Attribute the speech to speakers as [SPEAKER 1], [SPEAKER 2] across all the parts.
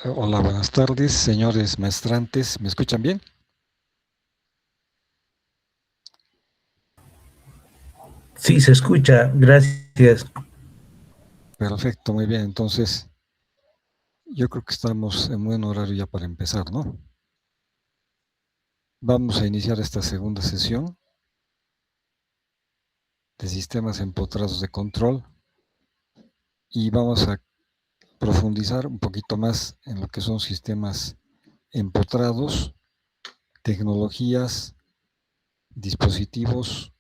[SPEAKER 1] Hola, buenas tardes, señores maestrantes. ¿Me escuchan bien?
[SPEAKER 2] Sí, se escucha, gracias.
[SPEAKER 1] Perfecto, muy bien. Entonces, yo creo que estamos en buen horario ya para empezar, ¿no? Vamos a iniciar esta segunda sesión de sistemas empotrados de control y vamos a profundizar un poquito más en lo que son sistemas empotrados, tecnologías, dispositivos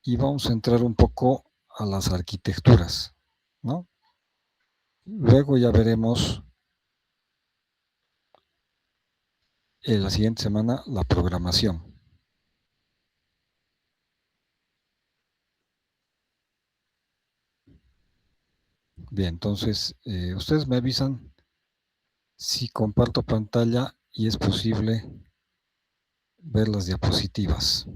[SPEAKER 1] y vamos a entrar un poco a las arquitecturas, ¿no? Luego ya veremos la siguiente semana la programación. Bien, entonces ustedes me avisan si comparto pantalla y es posible ver las diapositivas.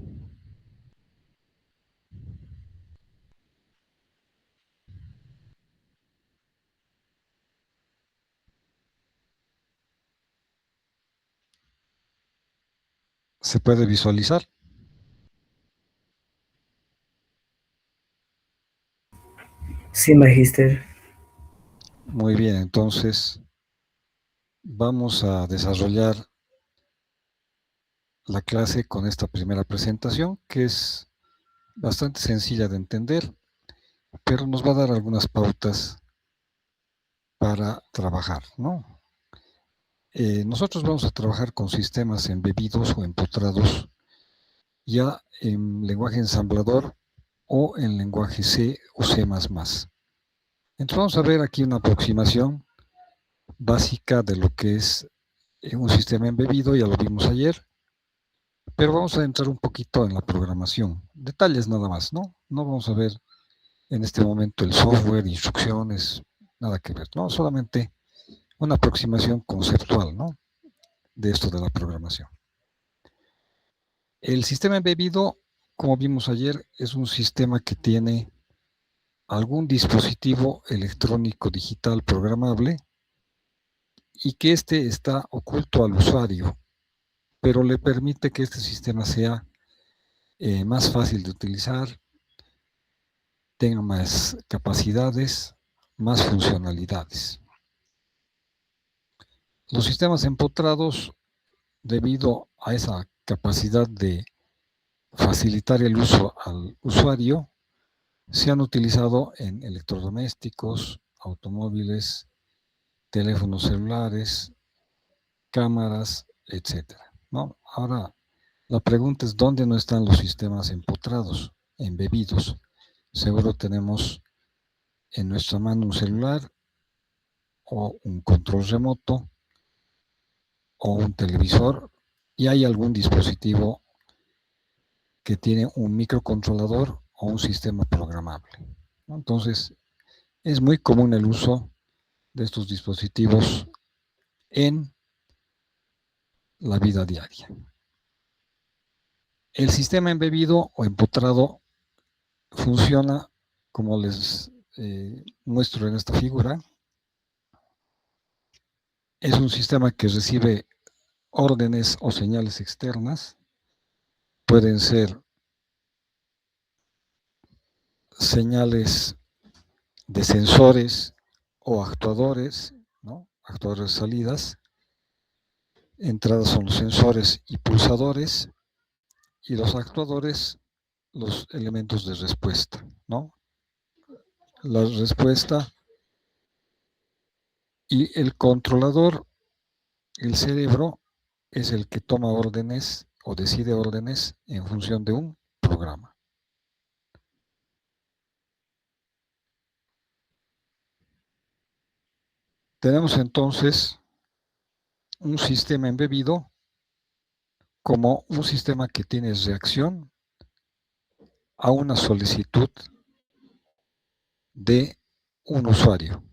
[SPEAKER 1] ¿Se puede visualizar?
[SPEAKER 3] Sí, magíster.
[SPEAKER 1] Muy bien, entonces vamos a desarrollar la clase con esta primera presentación que es bastante sencilla de entender, pero nos va a dar algunas pautas para trabajar, ¿no? Nosotros vamos a trabajar con sistemas embebidos o empotrados ya en lenguaje ensamblador o en lenguaje C o C++. Entonces vamos a ver aquí una aproximación básica de lo que es un sistema embebido, ya lo vimos ayer, pero vamos a entrar un poquito en la programación. Detalles nada más, ¿no? No vamos a ver en este momento el software, instrucciones, nada que ver, ¿no? Solamente una aproximación conceptual, ¿no? De esto de la programación. El sistema embebido, como vimos ayer, es un sistema que tiene algún dispositivo electrónico digital programable y que éste está oculto al usuario, pero le permite que este sistema sea más fácil de utilizar, tenga más capacidades, más funcionalidades. Los sistemas empotrados, debido a esa capacidad de facilitar el uso al usuario, se han utilizado en electrodomésticos, automóviles, teléfonos celulares, cámaras, etcétera, ¿no? Ahora, la pregunta es, ¿dónde no están los sistemas empotrados, embebidos? Seguro tenemos en nuestra mano un celular o un control remoto o un televisor y hay algún dispositivo que tiene un microcontrolador o un sistema programable, ¿no? Entonces, es muy común el uso de estos dispositivos en la vida diaria. El sistema embebido o empotrado funciona como les muestro en esta figura. Es un sistema que recibe órdenes o señales externas. Pueden ser señales de sensores o actuadores, ¿no? Actuadores salidas. Entradas son los sensores y pulsadores y los actuadores los elementos de respuesta, ¿no? La respuesta y el controlador, el cerebro, es el que toma órdenes o decide órdenes en función de un programa. Tenemos entonces un sistema embebido como un sistema que tiene reacción a una solicitud de un usuario.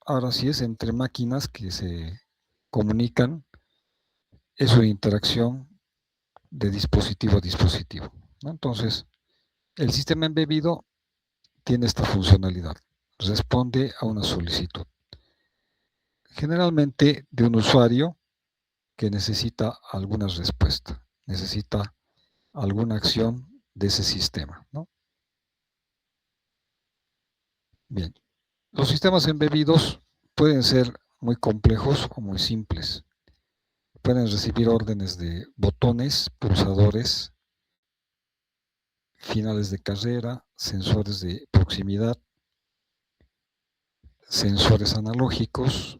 [SPEAKER 1] Ahora, si es entre máquinas que se comunican, es una interacción de dispositivo a dispositivo, ¿no? Entonces, el sistema embebido tiene esta funcionalidad. Responde a una solicitud. generalmente de un usuario que necesita alguna respuesta, necesita alguna acción de ese sistema, ¿no? Bien, los sistemas embebidos pueden ser muy complejos o muy simples. Pueden recibir órdenes de botones, pulsadores, finales de carrera, sensores de proximidad, sensores analógicos,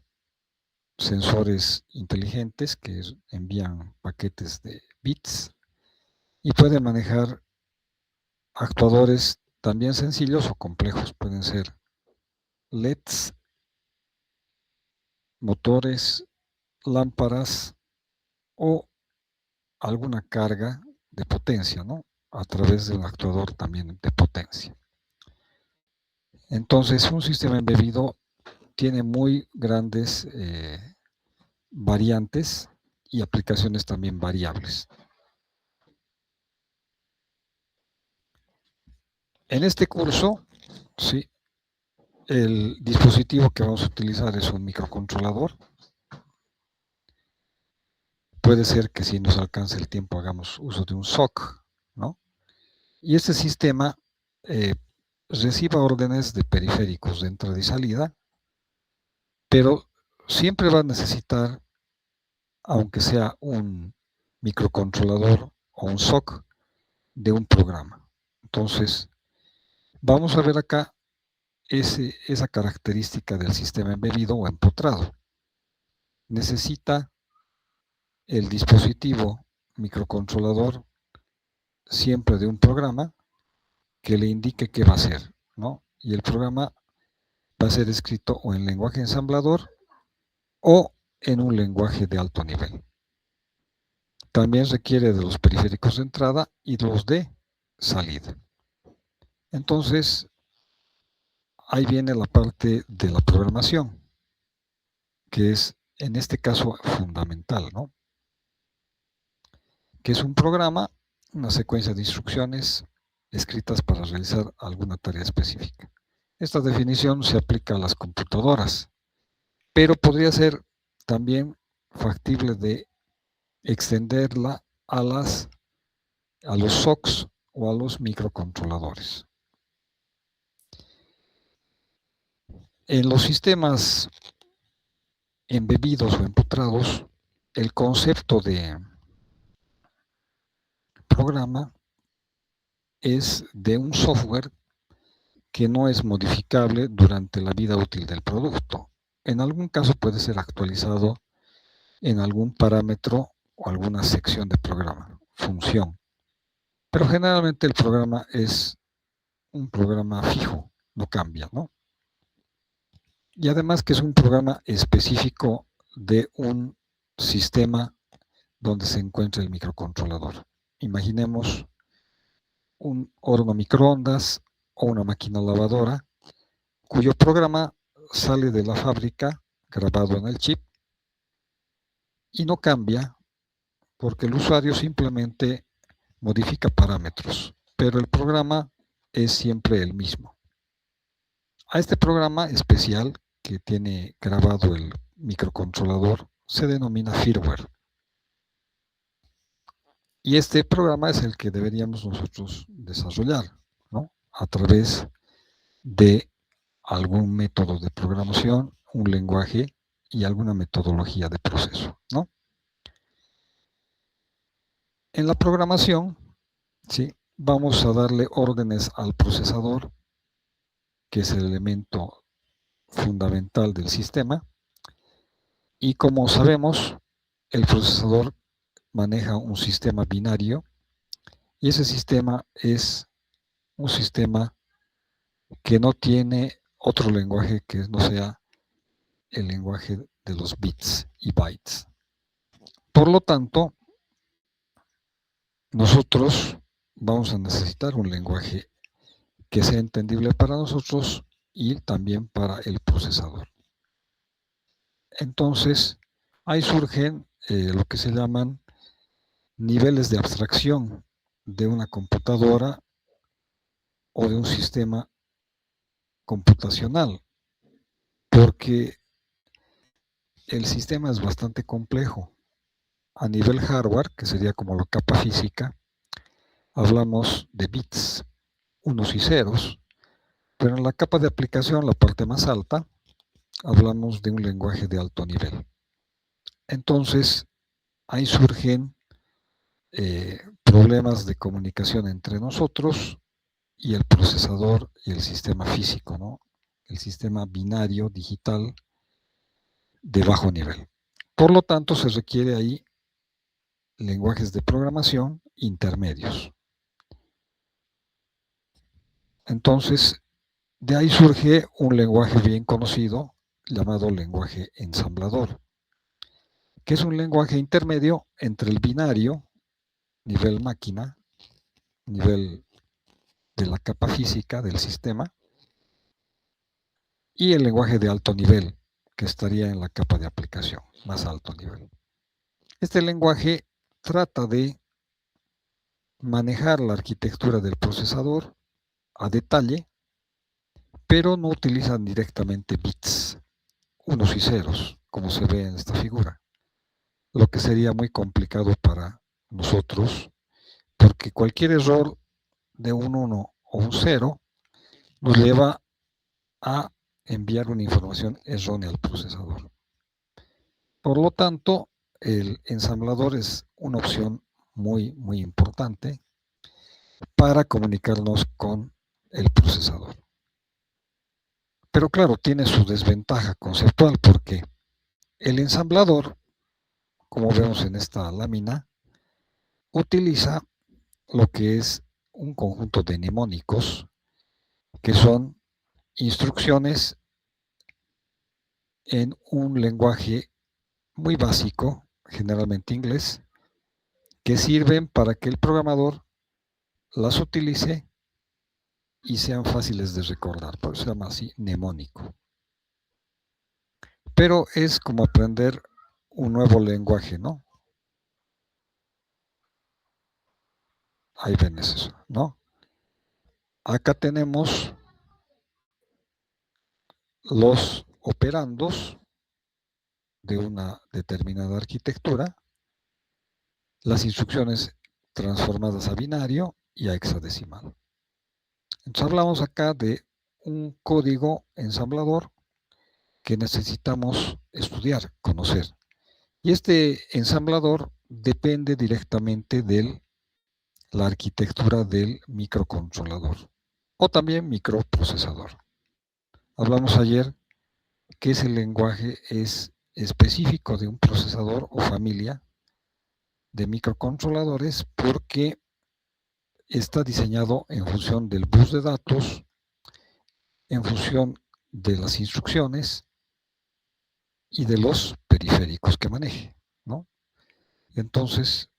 [SPEAKER 1] sensores inteligentes que envían paquetes de bits y pueden manejar actuadores también sencillos o complejos. Pueden ser LEDs, motores, lámparas o alguna carga de potencia, ¿no? A través de un actuador también de potencia. Entonces, un sistema embebido tiene muy grandes variantes y aplicaciones también variables. En este curso, sí, el dispositivo que vamos a utilizar es un microcontrolador. Puede ser que si nos alcance el tiempo hagamos uso de un SOC, ¿no? Y este sistema reciba órdenes de periféricos de entrada y salida, pero siempre va a necesitar, aunque sea un microcontrolador o un SOC, de un programa. Entonces, vamos a ver acá esa característica del sistema embebido o empotrado. Necesita el dispositivo microcontrolador siempre de un programa que le indique qué va a hacer, ¿no? Y el programa va a ser escrito o en lenguaje ensamblador o en un lenguaje de alto nivel. También requiere de los periféricos de entrada y los de salida. Entonces, ahí viene la parte de la programación, que es en este caso fundamental, ¿no? Que es un programa, una secuencia de instrucciones escritas para realizar alguna tarea específica. Esta definición se aplica a las computadoras, pero podría ser también factible de extenderla a los SOCs o a los microcontroladores. En los sistemas embebidos o empotrados, el concepto de programa es de un software que no es modificable durante la vida útil del producto. En algún caso puede ser actualizado en algún parámetro o alguna sección de programa, función. Pero generalmente el programa es un programa fijo, no cambia, ¿no? Y además que es un programa específico de un sistema donde se encuentra el microcontrolador. Imaginemos un horno microondas o una máquina lavadora cuyo programa sale de la fábrica grabado en el chip y no cambia porque el usuario simplemente modifica parámetros, pero el programa es siempre el mismo. A este programa especial que tiene grabado el microcontrolador se denomina firmware. Y este programa es el que deberíamos nosotros desarrollar, ¿no? A través de algún método de programación, un lenguaje y alguna metodología de proceso, ¿no? En la programación, ¿sí?, vamos a darle órdenes al procesador, que es el elemento fundamental del sistema, y como sabemos, el procesador maneja un sistema binario y ese sistema es un sistema que no tiene otro lenguaje que no sea el lenguaje de los bits y bytes. Por lo tanto, nosotros vamos a necesitar un lenguaje que sea entendible para nosotros y también para el procesador. Entonces, ahí surgen lo que se llaman niveles de abstracción de una computadora o de un sistema computacional, porque el sistema es bastante complejo. A nivel hardware, que sería como la capa física, hablamos de bits, unos y ceros, pero en la capa de aplicación, la parte más alta, hablamos de un lenguaje de alto nivel. Entonces, ahí surgen problemas de comunicación entre nosotros y el procesador y el sistema físico, ¿no? El sistema binario digital de bajo nivel. Por lo tanto, se requiere ahí lenguajes de programación intermedios. Entonces, de ahí surge un lenguaje bien conocido llamado lenguaje ensamblador, que es un lenguaje intermedio entre el binario, nivel máquina, nivel de la capa física del sistema, y el lenguaje de alto nivel, que estaría en la capa de aplicación, más alto nivel. Este lenguaje trata de manejar la arquitectura del procesador a detalle, pero no utilizan directamente bits, unos y ceros, como se ve en esta figura, lo que sería muy complicado para nosotros, porque cualquier error de un 1 o un 0 nos lleva a enviar una información errónea al procesador. Por lo tanto, el ensamblador es una opción muy importante para comunicarnos con el procesador. Pero claro, tiene su desventaja conceptual porque el ensamblador, como vemos en esta lámina, utiliza lo que es un conjunto de mnemónicos que son instrucciones en un lenguaje muy básico, generalmente inglés, que sirven para que el programador las utilice y sean fáciles de recordar, por eso se llama así mnemónico. Pero es como aprender un nuevo lenguaje, ¿no? Ahí ven eso, ¿no? Acá tenemos los operandos de una determinada arquitectura, las instrucciones transformadas a binario y a hexadecimal. Entonces hablamos acá de un código ensamblador que necesitamos estudiar, conocer. Y este ensamblador depende directamente de la arquitectura del microcontrolador o también microprocesador. Hablamos ayer que ese lenguaje es específico de un procesador o familia de microcontroladores porque está diseñado en función del bus de datos, en función de las instrucciones y de los periféricos que maneje, ¿no? Entonces,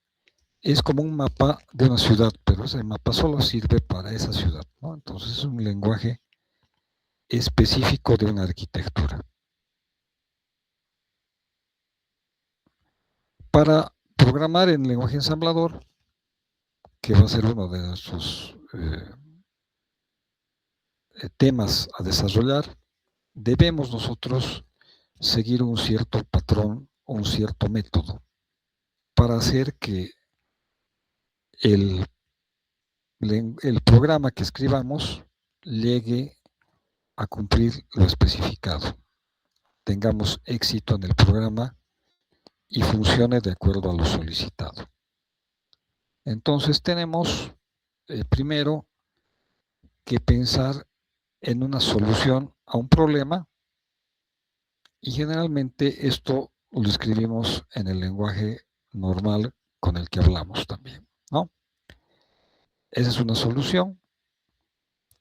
[SPEAKER 1] es como un mapa de una ciudad, pero ese mapa solo sirve para esa ciudad, ¿no? Entonces, es un lenguaje específico de una arquitectura. Para programar en lenguaje ensamblador, que va a ser uno de nuestros temas a desarrollar, debemos nosotros seguir un cierto patrón o un cierto método para hacer que el programa que escribamos llegue a cumplir lo especificado, tengamos éxito en el programa y funcione de acuerdo a lo solicitado. Entonces tenemos primero que pensar en una solución a un problema y generalmente esto lo escribimos en el lenguaje normal con el que hablamos también, ¿no? Esa es una solución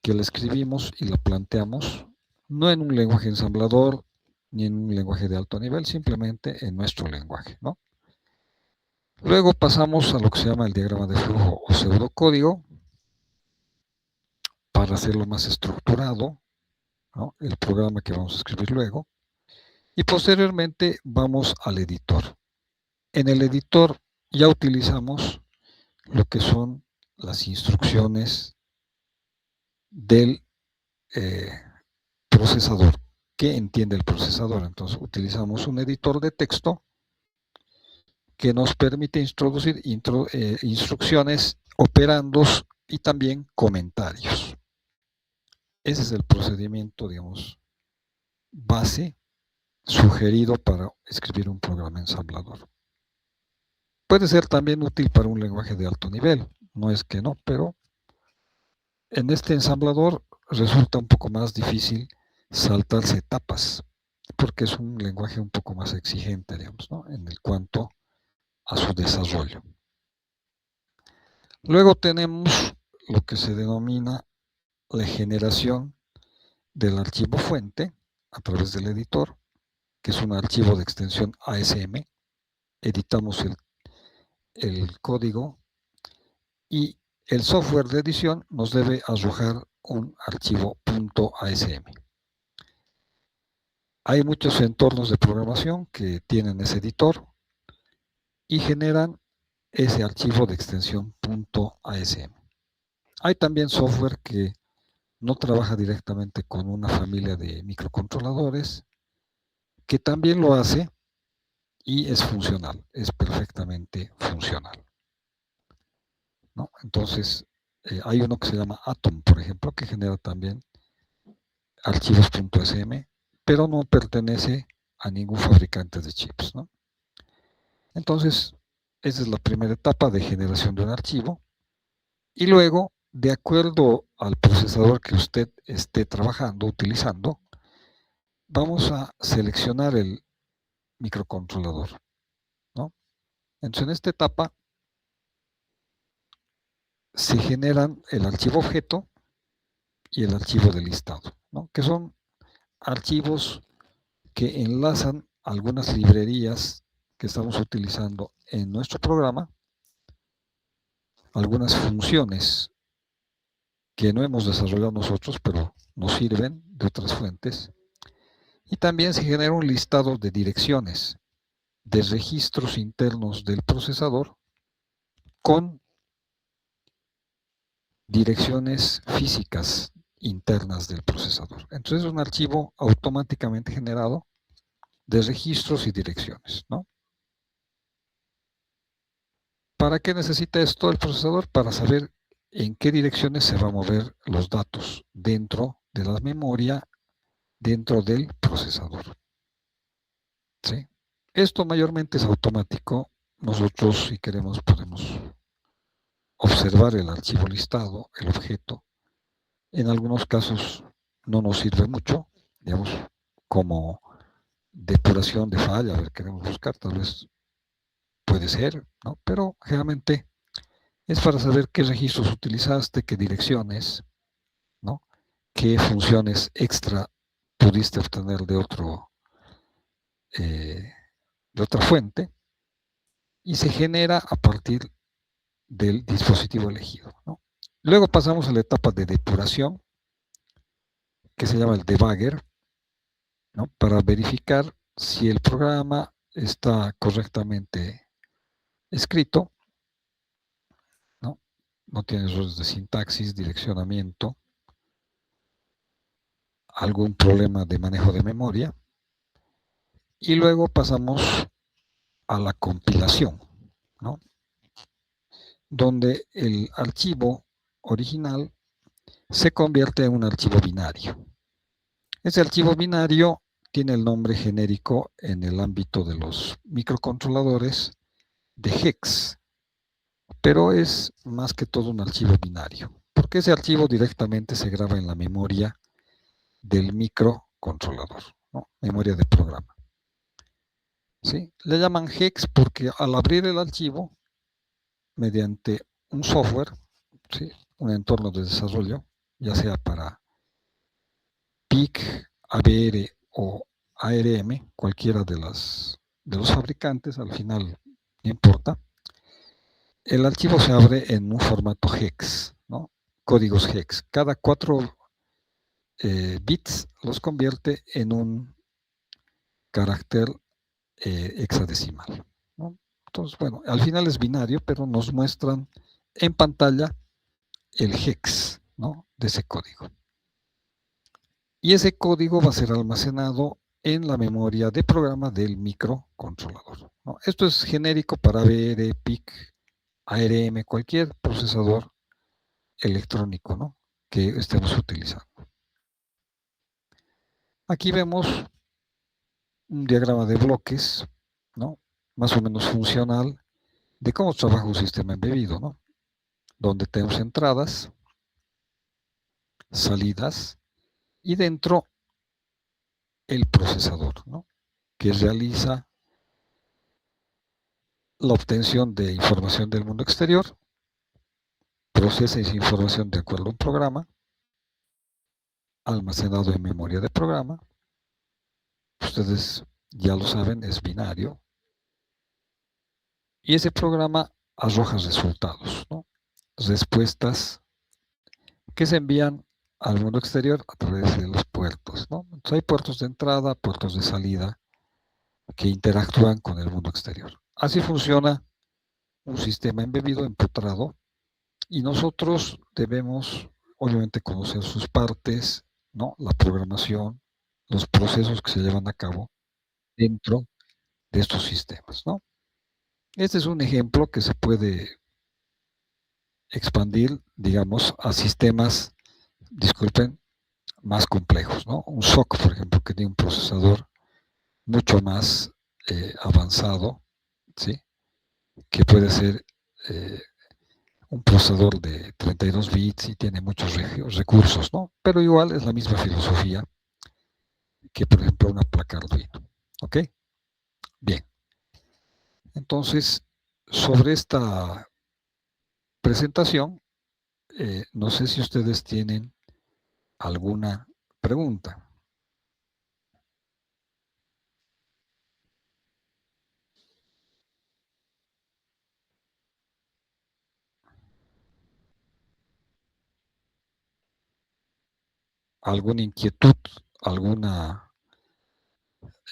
[SPEAKER 1] que la escribimos y la planteamos no en un lenguaje ensamblador ni en un lenguaje de alto nivel, simplemente en nuestro lenguaje, ¿no? Luego pasamos a lo que se llama el diagrama de flujo o pseudocódigo para hacerlo más estructurado, ¿no? El programa que vamos a escribir luego. Y posteriormente vamos al editor. En el editor ya utilizamos lo que son las instrucciones del procesador. que entiende el procesador. Entonces utilizamos un editor de texto que nos permite introducir instrucciones, operandos y también comentarios. Ese es el procedimiento, digamos, base sugerido para escribir un programa ensamblador. Puede ser también útil para un lenguaje de alto nivel, no es que no, pero en este ensamblador resulta un poco más difícil saltarse etapas, porque es un lenguaje un poco más exigente, digamos, ¿no? En el cuanto a su desarrollo. Luego tenemos lo que se denomina la generación del archivo fuente a través del editor, que es un archivo de extensión ASM. Editamos el código y el software de edición nos debe arrojar un archivo .asm. Hay muchos entornos de programación que tienen ese editor y generan ese archivo de extensión .asm. Hay también software que no trabaja directamente con una familia de microcontroladores, que también lo hace y es funcional, es perfectamente funcional, ¿no? Entonces, hay uno que se llama Atom, por ejemplo, que genera también archivos .sm, pero no pertenece a ningún fabricante de chips, ¿no? Entonces, esa es la primera etapa de generación de un archivo. Y luego, de acuerdo al procesador que usted esté trabajando, utilizando, vamos a seleccionar el microcontrolador, ¿no? Entonces, en esta etapa se generan el archivo objeto y el archivo de listado, ¿no? Que son archivos que enlazan algunas librerías que estamos utilizando en nuestro programa, algunas funciones que no hemos desarrollado nosotros, pero nos sirven de otras fuentes. Y también se genera un listado de direcciones, de registros internos del procesador con direcciones físicas internas del procesador. Entonces es un archivo automáticamente generado de registros y direcciones, ¿no? ¿Para qué necesita esto el procesador? Para saber en qué direcciones se van a mover los datos dentro de la memoria, dentro del procesador. ¿Sí? Esto mayormente es automático. Nosotros, si queremos, podemos observar el archivo listado, el objeto. En algunos casos no nos sirve mucho, digamos, como depuración de falla, a ver, queremos buscar, tal vez puede ser, ¿no? Pero generalmente es para saber qué registros utilizaste, qué direcciones, ¿no? Qué funciones extra pudiste obtener de otra fuente, y se genera a partir del dispositivo elegido, ¿no? Luego pasamos a la etapa de depuración, que se llama el debugger, ¿no? Para verificar si el programa está correctamente escrito, ¿no? No tiene errores de sintaxis, direccionamiento, algún problema de manejo de memoria. Y luego pasamos a la compilación, ¿no? Donde el archivo original se convierte en un archivo binario. Ese archivo binario tiene el nombre genérico en el ámbito de los microcontroladores de hex, pero es más que todo un archivo binario, porque ese archivo directamente se graba en la memoria del microcontrolador, ¿no? Memoria de programa. ¿Sí? Le llaman hex porque al abrir el archivo, mediante un software, ¿sí? Un entorno de desarrollo, ya sea para PIC, ABR o ARM, cualquiera de los fabricantes, al final no importa, el archivo se abre en un formato hex, ¿no? Códigos hex. Cada 4 bits los convierte en un carácter hexadecimal, ¿no? Entonces, bueno, al final es binario, pero nos muestran en pantalla el hex, ¿no? De ese código. y ese código va a ser almacenado en la memoria de programa del microcontrolador, ¿no? Esto es genérico para AVR, PIC, ARM, cualquier procesador electrónico, ¿no?, que estemos utilizando. Aquí vemos un diagrama de bloques, ¿no?, más o menos funcional de cómo trabaja un sistema embebido, ¿no?, donde tenemos entradas, salidas y dentro el procesador, ¿no?, que realiza la obtención de información del mundo exterior, procesa esa información de acuerdo a un programa, almacenado en memoria de programa. Ustedes ya lo saben, es binario. Y ese programa arroja resultados, ¿no?, respuestas que se envían al mundo exterior a través de los puertos, ¿no? Entonces hay puertos de entrada, puertos de salida que interactúan con el mundo exterior. Así funciona un sistema embebido, empotrado, y nosotros debemos, obviamente, conocer sus partes, ¿no?, la programación, los procesos que se llevan a cabo dentro de estos sistemas, ¿no? Este es un ejemplo que se puede expandir, digamos, a sistemas, disculpen, más complejos, ¿no? Un SOC, por ejemplo, que tiene un procesador mucho más avanzado, ¿sí?, que puede ser un procesador de 32 bits y tiene muchos recursos, ¿no? Pero igual es la misma filosofía que, por ejemplo, una placa Arduino, ¿ok? Bien. Entonces, sobre esta presentación, no sé si ustedes tienen alguna pregunta. ¿Alguna inquietud?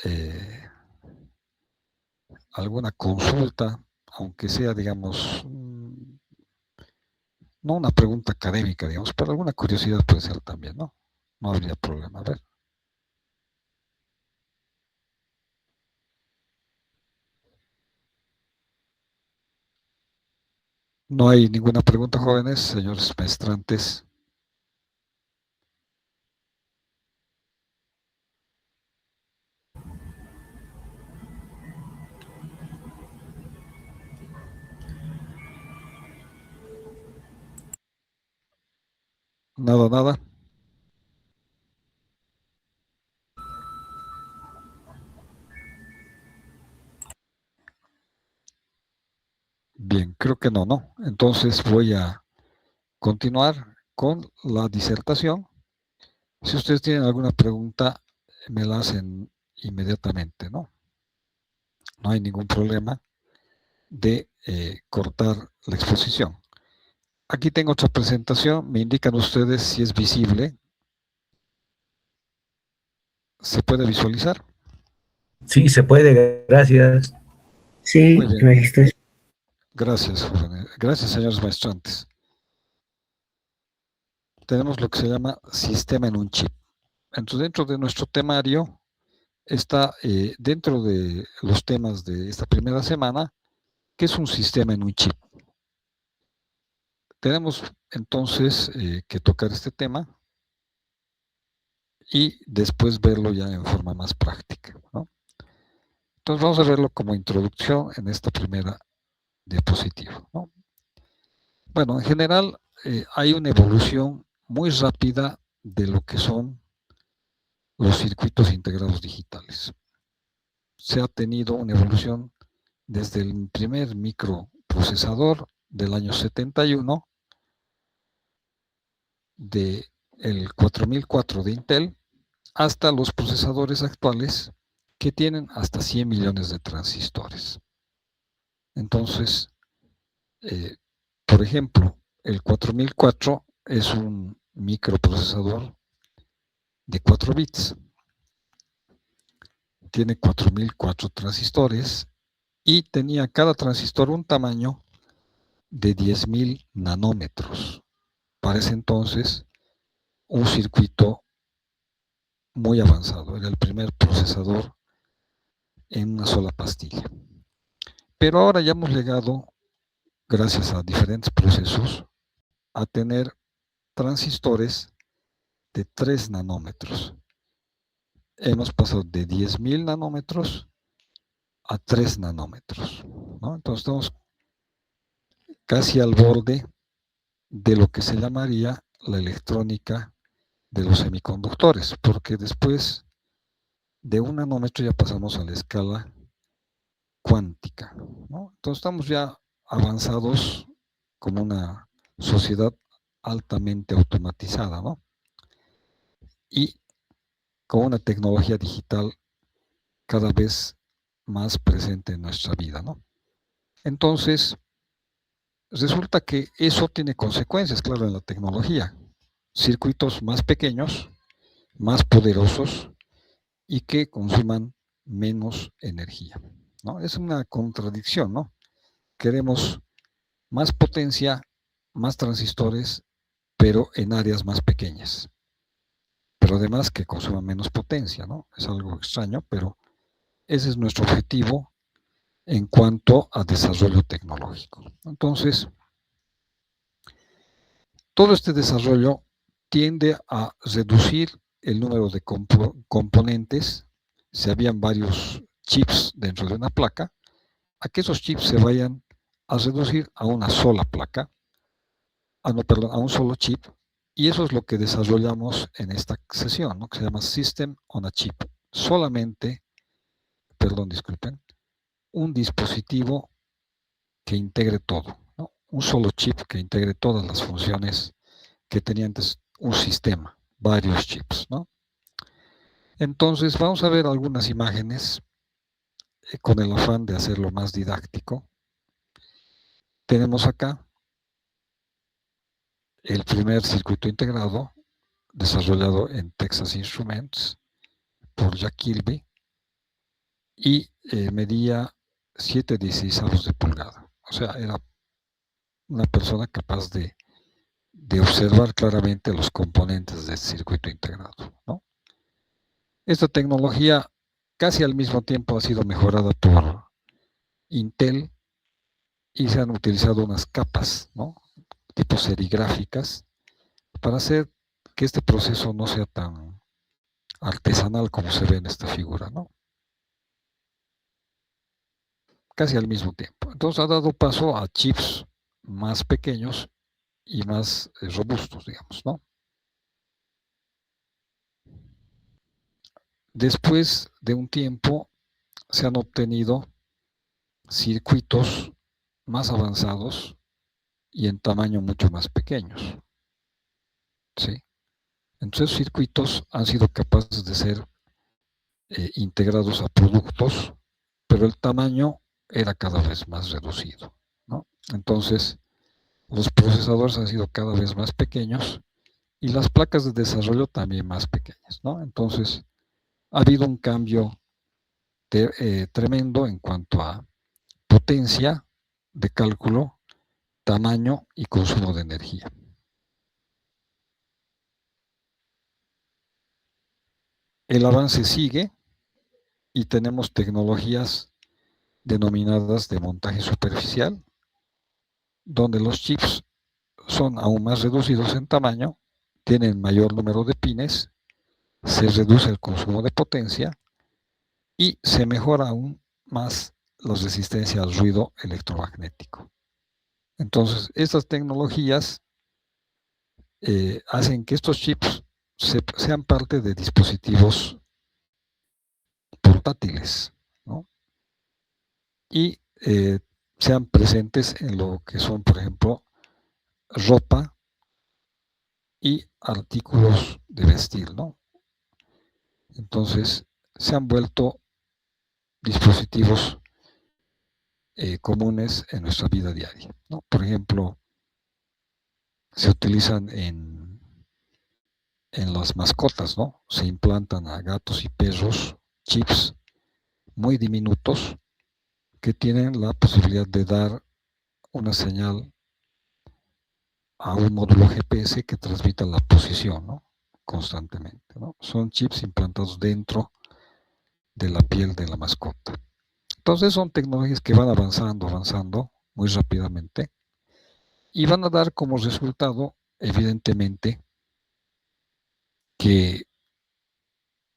[SPEAKER 1] Eh, ¿Alguna consulta? Aunque sea, digamos, no una pregunta académica, digamos, pero alguna curiosidad puede ser también, ¿no? No habría problema. A ver. No hay ninguna pregunta, jóvenes, señores maestrantes. Nada, nada. Bien, creo que no, ¿no? Entonces voy a continuar con la disertación. Si ustedes tienen alguna pregunta, me la hacen inmediatamente, ¿no? No hay ningún problema de cortar la exposición. Aquí tengo otra presentación, me indican ustedes si es visible. ¿Se puede visualizar?
[SPEAKER 2] Sí, se puede, gracias.
[SPEAKER 3] Sí,
[SPEAKER 1] Muy bien,
[SPEAKER 3] Magister.
[SPEAKER 1] gracias, jóvenes. Gracias, señores maestrantes. Tenemos lo que se llama sistema en un chip. Entonces, dentro de nuestro temario está, dentro de los temas de esta primera semana, ¿qué es un sistema en un chip? Tenemos entonces que tocar este tema y después verlo ya en forma más práctica, ¿no? Entonces vamos a verlo como introducción en esta primera diapositiva, ¿no? Bueno, en general hay una evolución muy rápida de lo que son los circuitos integrados digitales. Se ha tenido una evolución desde el primer microprocesador del año 71, del 4004 de Intel, hasta los procesadores actuales que tienen hasta 100 millones de transistores. Entonces, por ejemplo, el 4004 es un microprocesador de 4 bits. Tiene 4004 transistores y tenía cada transistor un tamaño de 10.000 nanómetros. Para ese entonces, un circuito muy avanzado, era el primer procesador en una sola pastilla. Pero ahora ya hemos llegado, gracias a diferentes procesos, a tener transistores de 3 nanómetros. Hemos pasado de 10.000 nanómetros a 3 nanómetros, ¿no? Entonces estamos casi al borde de lo que se llamaría la electrónica de los semiconductores, porque después de 1 nanómetro ya pasamos a la escala cuántica, ¿no? Entonces estamos ya avanzados como una sociedad altamente automatizada, ¿no? Y con una tecnología digital cada vez más presente en nuestra vida, ¿no? Entonces, resulta que eso tiene consecuencias, claro, en la tecnología. Circuitos más pequeños, más poderosos y que consuman menos energía, ¿no? Es una contradicción, ¿no? Queremos más potencia, más transistores, pero en áreas más pequeñas. Pero además que consuma menos potencia, ¿no? Es algo extraño, pero ese es nuestro objetivo en cuanto a desarrollo tecnológico. Entonces, todo este desarrollo tiende a reducir el número de componentes, si habían varios chips dentro de una placa, a que esos chips se vayan a reducir a una sola placa, a un solo chip, y eso es lo que desarrollamos en esta sesión, ¿no? Que se llama System on a Chip. Solamente, disculpen, un dispositivo que integre todo, ¿no? Un solo chip que integre todas las funciones que tenía antes un sistema, varios chips, ¿no? Entonces vamos a ver algunas imágenes con el afán de hacerlo más didáctico. Tenemos acá el primer circuito integrado desarrollado en Texas Instruments por Jack Kilby y medía 7/16 de pulgada. O sea, era una persona capaz de observar claramente los componentes del circuito integrado, ¿no? Esta tecnología casi al mismo tiempo ha sido mejorada por Intel y se han utilizado unas capas, ¿no? Tipo serigráficas para hacer que este proceso no sea tan artesanal como se ve en esta figura, ¿no? Casi al mismo tiempo. Entonces ha dado paso a chips más pequeños y más robustos, digamos, ¿no? Después de un tiempo se han obtenido circuitos más avanzados y en tamaño mucho más pequeños, ¿sí? Entonces esos circuitos han sido capaces de ser integrados a productos, pero el tamaño era cada vez más reducido, ¿no? Entonces los procesadores han sido cada vez más pequeños y las placas de desarrollo también más pequeñas, ¿no? Entonces ha habido un cambio tremendo en cuanto a potencia de cálculo, tamaño y consumo de energía. El avance sigue y tenemos tecnologías denominadas de montaje superficial, donde los chips son aún más reducidos en tamaño, tienen mayor número de pines, se reduce el consumo de potencia y se mejora aún más la resistencia al ruido electromagnético. Entonces, estas tecnologías hacen que estos chips sean parte de dispositivos portátiles, ¿no? Y sean presentes en lo que son, por ejemplo, ropa y artículos de vestir, ¿no? Entonces, se han vuelto dispositivos comunes en nuestra vida diaria, ¿no? Por ejemplo, se utilizan en las mascotas, ¿no? Se implantan a gatos y perros chips muy diminutos que tienen la posibilidad de dar una señal a un módulo GPS que transmita la posición, ¿no? constantemente, ¿no? Son chips implantados dentro de la piel de la mascota. Entonces son tecnologías que van avanzando muy rápidamente y van a dar como resultado, evidentemente, que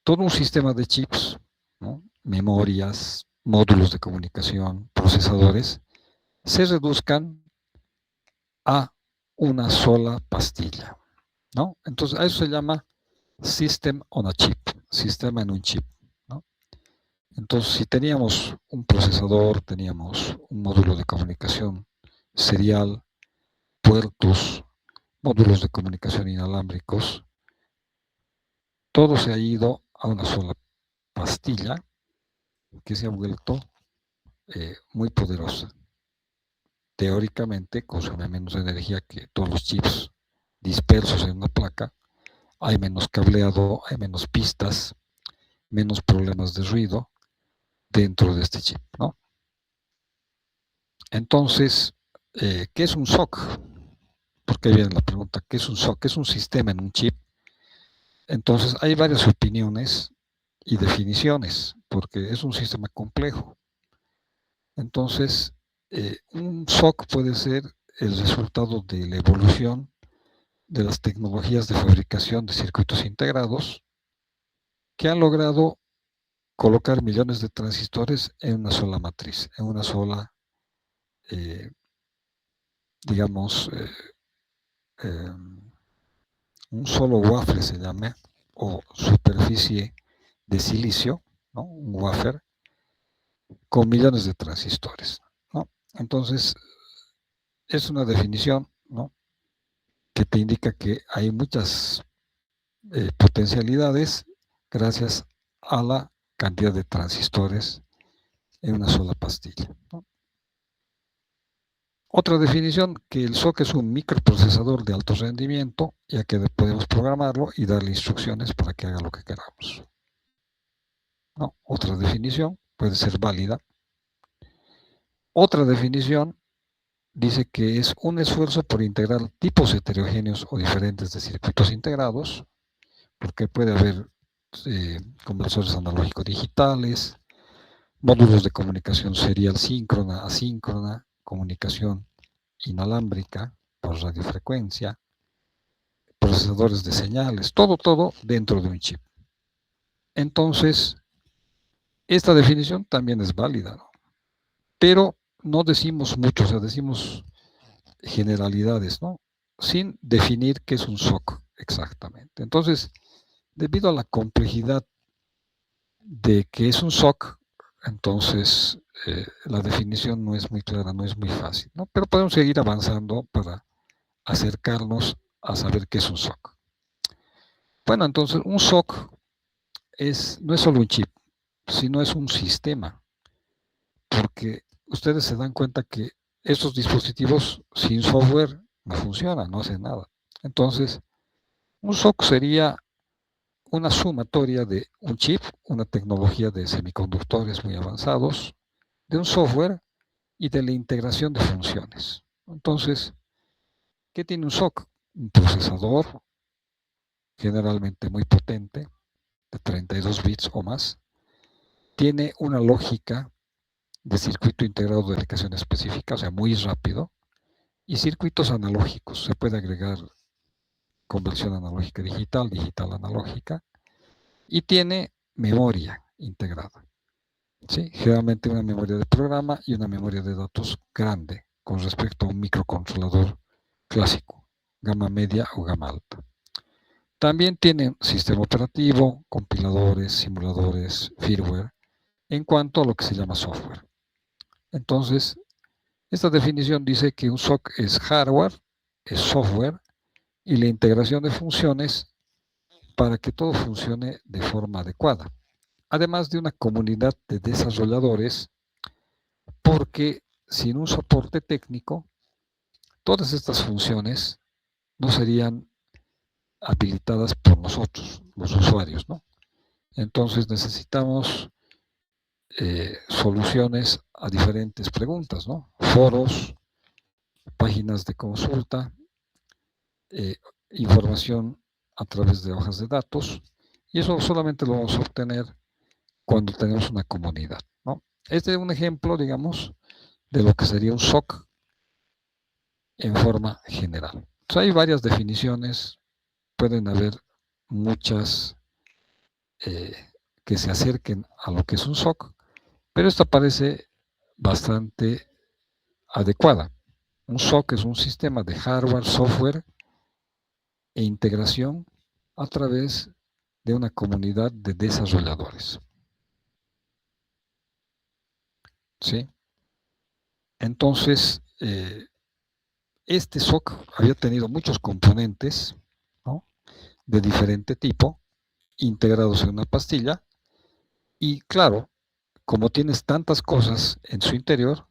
[SPEAKER 1] todo un sistema de chips, ¿no? Memorias, módulos de comunicación, procesadores, se reduzcan a una sola pastilla, ¿no? Entonces a eso se llama System on a Chip, sistema en un chip, ¿no? Entonces si teníamos un procesador, teníamos un módulo de comunicación serial, puertos, módulos de comunicación inalámbricos, todo se ha ido a una sola pastilla que se ha vuelto muy poderosa. Teóricamente consume menos energía que todos los chips dispersos en una placa, hay menos cableado, hay menos pistas, menos problemas de ruido dentro de este chip, ¿no? Entonces, ¿qué es un SoC? Porque ahí viene la pregunta, ¿qué es un SoC? ¿Qué es un sistema en un chip? Entonces, hay varias opiniones y definiciones, porque es un sistema complejo. Entonces, un SoC puede ser el resultado de la evolución de las tecnologías de fabricación de circuitos integrados que han logrado colocar millones de transistores en una sola matriz, en una sola, digamos, un solo wafer se llama, o superficie de silicio, ¿no? Un wafer con millones de transistores, ¿no? Entonces, es una definición, ¿no?, que te indica que hay muchas potencialidades gracias a la cantidad de transistores en una sola pastilla, ¿no? Otra definición, que el SoC es un microprocesador de alto rendimiento, ya que podemos programarlo y darle instrucciones para que haga lo que queramos, ¿no? Otra definición puede ser válida. Otra definición dice que es un esfuerzo por integrar tipos heterogéneos o diferentes de circuitos integrados, porque puede haber conversores analógicos digitales, módulos de comunicación serial síncrona, asíncrona, comunicación inalámbrica por radiofrecuencia, procesadores de señales, todo dentro de un chip. Entonces, esta definición también es válida, ¿no? Pero no decimos mucho, o sea, decimos generalidades, ¿no?, sin definir qué es un SoC exactamente. Entonces, debido a la complejidad de qué es un SoC, entonces la definición no es muy clara, no es muy fácil, ¿no? Pero podemos seguir avanzando para acercarnos a saber qué es un SoC. Bueno, entonces un SoC no es solo un chip, sino es un sistema, porque ustedes se dan cuenta que estos dispositivos sin software no funcionan, no hacen nada. Entonces, un SoC sería una sumatoria de un chip, una tecnología de semiconductores muy avanzados, de un software y de la integración de funciones. Entonces, ¿qué tiene un SoC? Un procesador, generalmente muy potente, de 32 bits o más. Tiene una lógica de circuito integrado de aplicación específica, o sea, muy rápido, y circuitos analógicos. Se puede agregar conversión analógica digital, digital analógica, y tiene memoria integrada, ¿sí? Generalmente una memoria de programa y una memoria de datos grande con respecto a un microcontrolador clásico, gama media o gama alta. También tiene sistema operativo, compiladores, simuladores, firmware, en cuanto a lo que se llama software. Entonces, esta definición dice que un SoC es hardware, es software, y la integración de funciones para que todo funcione de forma adecuada. Además de una comunidad de desarrolladores, porque sin un soporte técnico, todas estas funciones no serían habilitadas por nosotros, los usuarios, ¿no? Entonces necesitamos soluciones a diferentes preguntas, ¿no? Foros, páginas de consulta, información a través de hojas de datos, y eso solamente lo vamos a obtener cuando tenemos una comunidad, ¿no? Este es un ejemplo, digamos, de lo que sería un SOC en forma general. Entonces, hay varias definiciones, pueden haber muchas que se acerquen a lo que es un SOC, pero esta parece bastante adecuada. Un SOC es un sistema de hardware, software e integración a través de una comunidad de desarrolladores. ¿Sí? Entonces, este SOC había tenido muchos componentes, ¿no?, de diferente tipo, integrados en una pastilla, y claro, como tienes tantas cosas en su interior,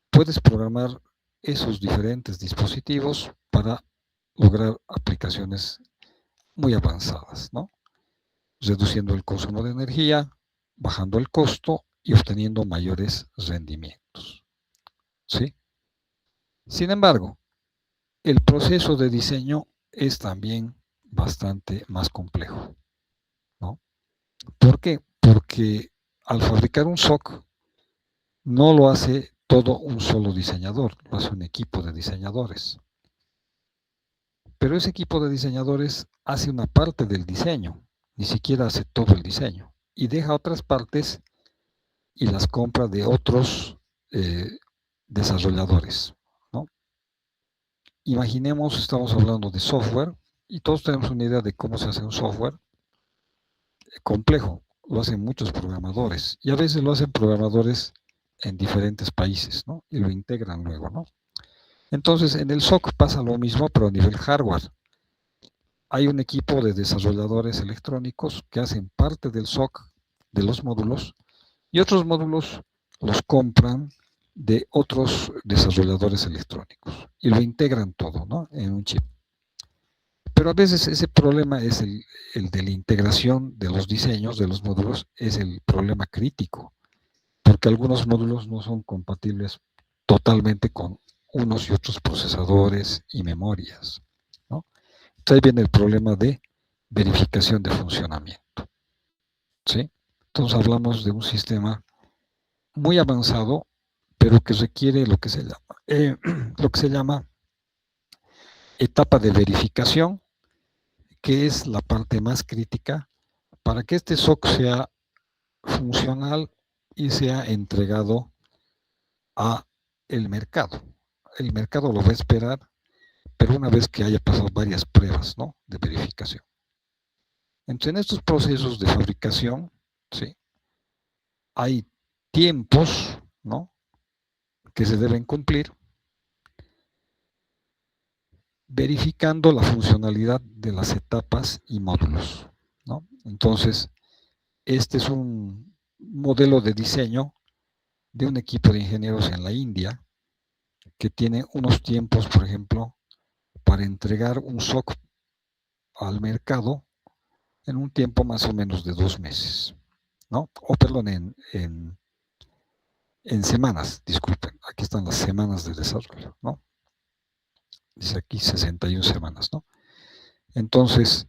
[SPEAKER 1] puedes programar esos diferentes dispositivos para lograr aplicaciones muy avanzadas, ¿no?, reduciendo el consumo de energía, bajando el costo y obteniendo mayores rendimientos. ¿Sí? Sin embargo, el proceso de diseño es también bastante más complejo, ¿no? ¿Por qué? Porque al fabricar un SOC no lo hace todo un solo diseñador, lo hace un equipo de diseñadores. Pero ese equipo de diseñadores hace una parte del diseño, ni siquiera hace todo el diseño, y deja otras partes y las compra de otros desarrolladores, ¿no? Imaginemos, estamos hablando de software, y todos tenemos una idea de cómo se hace un software complejo. Lo hacen muchos programadores, y a veces lo hacen programadores en diferentes países, ¿no?, y lo integran luego, ¿no? Entonces, en el SOC pasa lo mismo, pero a nivel hardware. Hay un equipo de desarrolladores electrónicos que hacen parte del SOC, de los módulos, y otros módulos los compran de otros desarrolladores electrónicos y lo integran todo, ¿no?, en un chip. Pero a veces ese problema es el de la integración de los diseños de los módulos, es el problema crítico, porque algunos módulos no son compatibles totalmente con unos y otros procesadores y memorias, ¿no? Entonces ahí viene el problema de verificación de funcionamiento, ¿sí? Entonces hablamos de un sistema muy avanzado, pero que requiere lo que se llama etapa de verificación, que es la parte más crítica para que este SOC sea funcional y sea entregado a el mercado. El mercado lo va a esperar, pero una vez que haya pasado varias pruebas, ¿no?, de verificación. Entonces, en estos procesos de fabricación, ¿sí?, hay tiempos, ¿no?, que se deben cumplir, verificando la funcionalidad de las etapas y módulos, ¿no? Entonces, este es un modelo de diseño de un equipo de ingenieros en la India que tiene unos tiempos, por ejemplo, para entregar un SOC al mercado en un tiempo más o menos de 2 meses, ¿no? O perdón, en semanas, disculpen, aquí están las semanas de desarrollo, ¿no? Dice aquí 61 semanas, ¿no? Entonces,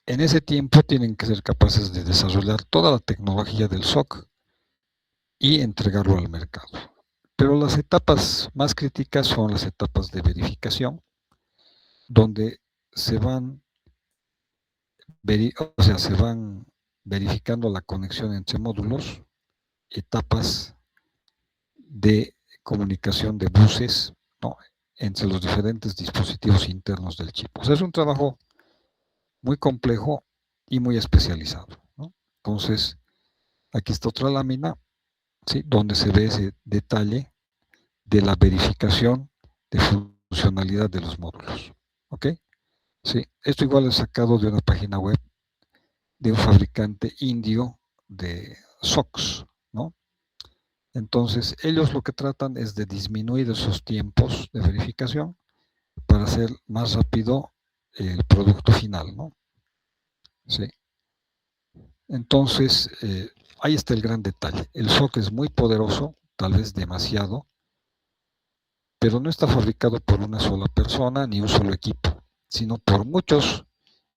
[SPEAKER 1] en ese tiempo tienen que ser capaces de desarrollar toda la tecnología del SOC y entregarlo al mercado. Pero las etapas más críticas son las etapas de verificación, donde se van verificando la conexión entre módulos, etapas de comunicación de buses, ¿no?, entre los diferentes dispositivos internos del chip. O sea, es un trabajo muy complejo y muy especializado, ¿no? Entonces, aquí está otra lámina, ¿sí?, donde se ve ese detalle de la verificación de funcionalidad de los módulos. ¿Ok? Sí, esto igual es sacado de una página web de un fabricante indio de SOCs, ¿no? Entonces, ellos lo que tratan es de disminuir esos tiempos de verificación para hacer más rápido el producto final, ¿no? Sí. Entonces, ahí está el gran detalle. El SOC es muy poderoso, tal vez demasiado, pero no está fabricado por una sola persona ni un solo equipo, sino por muchos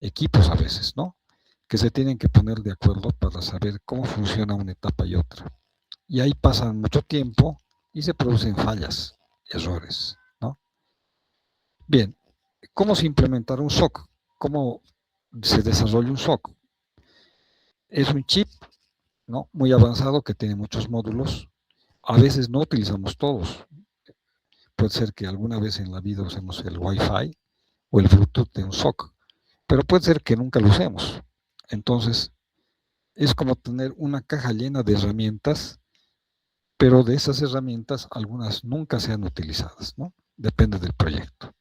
[SPEAKER 1] equipos a veces, ¿no? Que se tienen que poner de acuerdo para saber cómo funciona una etapa y otra. Y ahí pasan mucho tiempo y se producen fallas, errores, ¿no? Bien, ¿cómo se implementa un SOC? ¿Cómo se desarrolla un SOC? Es un chip, ¿no? Muy avanzado que tiene muchos módulos. A veces no utilizamos todos. Puede ser que alguna vez en la vida usemos el Wi-Fi o el Bluetooth de un SOC, pero puede ser que nunca lo usemos. Entonces, es como tener una caja llena de herramientas, pero de esas herramientas algunas nunca sean utilizadas, ¿no? Depende del proyecto.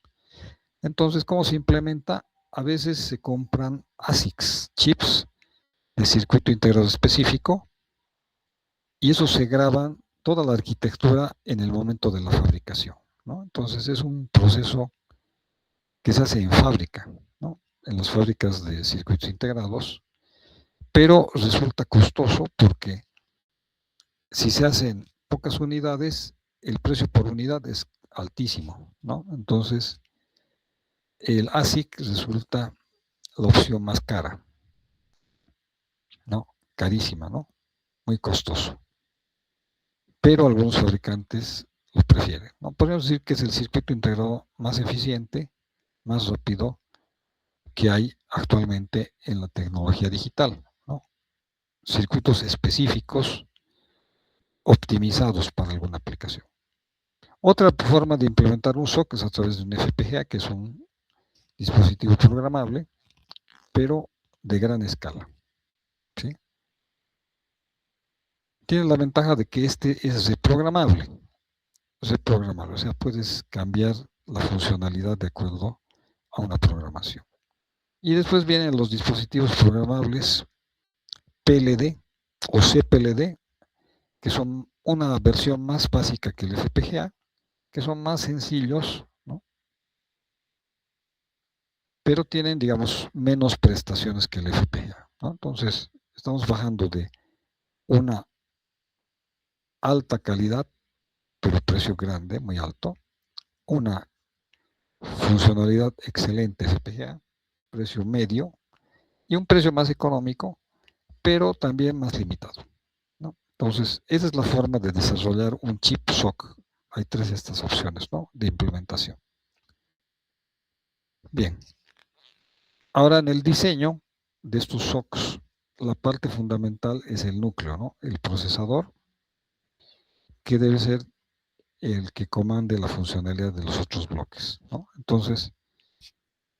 [SPEAKER 1] Entonces, ¿cómo se implementa? A veces se compran ASICs, chips de circuito integrado específico, y eso se graban toda la arquitectura en el momento de la fabricación, ¿no? Entonces, es un proceso que se hace en fábrica, ¿no? En las fábricas de circuitos integrados, pero resulta costoso porque si se hacen pocas unidades, el precio por unidad es altísimo, ¿no? Entonces, el ASIC resulta la opción más cara, ¿no? Carísima, ¿no? Muy costoso. Pero algunos fabricantes lo prefieren, ¿no? Podríamos decir que es el circuito integrado más eficiente, más rápido que hay actualmente en la tecnología digital, ¿no? Circuitos específicos optimizados para alguna aplicación. Otra forma de implementar un SOC es a través de un FPGA, que es un dispositivo programable, pero de gran escala, ¿sí? Tiene la ventaja de que este es reprogramable, o sea, puedes cambiar la funcionalidad de acuerdo a una programación. Y después vienen los dispositivos programables PLD o CPLD, que son una versión más básica que el FPGA, que son más sencillos, ¿no? Pero tienen, digamos, menos prestaciones que el FPGA, ¿no? Entonces, estamos bajando de una alta calidad, pero precio grande, muy alto, una funcionalidad excelente FPGA, precio medio y un precio más económico, pero también más limitado, ¿no? Entonces, esa es la forma de desarrollar un chip SOC. Hay tres de estas opciones, ¿no?, de implementación. Bien, ahora en el diseño de estos SOCs, la parte fundamental es el núcleo, ¿no?, el procesador, que debe ser el que comande la funcionalidad de los otros bloques, ¿no? Entonces,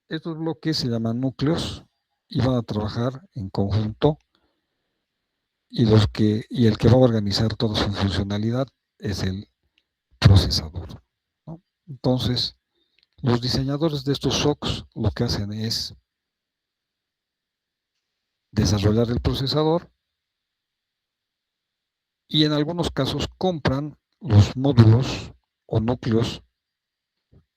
[SPEAKER 1] estos bloques se llaman núcleos y van a trabajar en conjunto, y el que va a organizar toda su funcionalidad es el procesador, ¿no? Entonces, los diseñadores de estos SOCs lo que hacen es desarrollar el procesador y en algunos casos compran los módulos o núcleos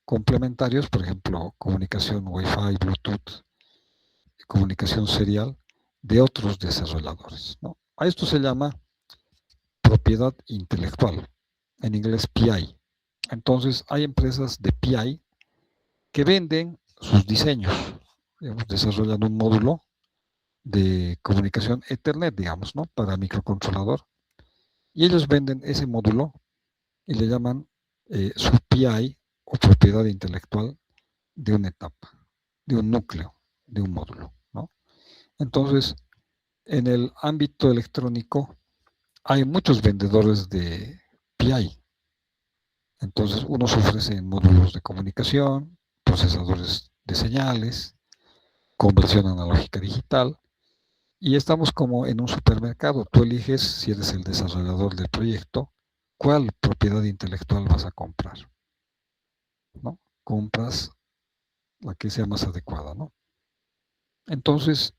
[SPEAKER 1] complementarios, por ejemplo, comunicación Wi-Fi, Bluetooth, comunicación serial, de otros desarrolladores, ¿no? A esto se llama propiedad intelectual, en inglés PI. Entonces, hay empresas de PI que venden sus diseños, digamos, desarrollan un módulo de comunicación Ethernet, digamos, ¿no?, para microcontrolador, y ellos venden ese módulo y le llaman su PI o propiedad intelectual de una etapa, de un núcleo, de un módulo, ¿no? Entonces, en el ámbito electrónico hay muchos vendedores de PI. Entonces, unos ofrecen módulos de comunicación, procesadores de señales, conversión analógica digital, y estamos como en un supermercado. Tú eliges, si eres el desarrollador del proyecto, cuál propiedad intelectual vas a comprar, ¿no? Compras la que sea más adecuada, ¿no? Entonces,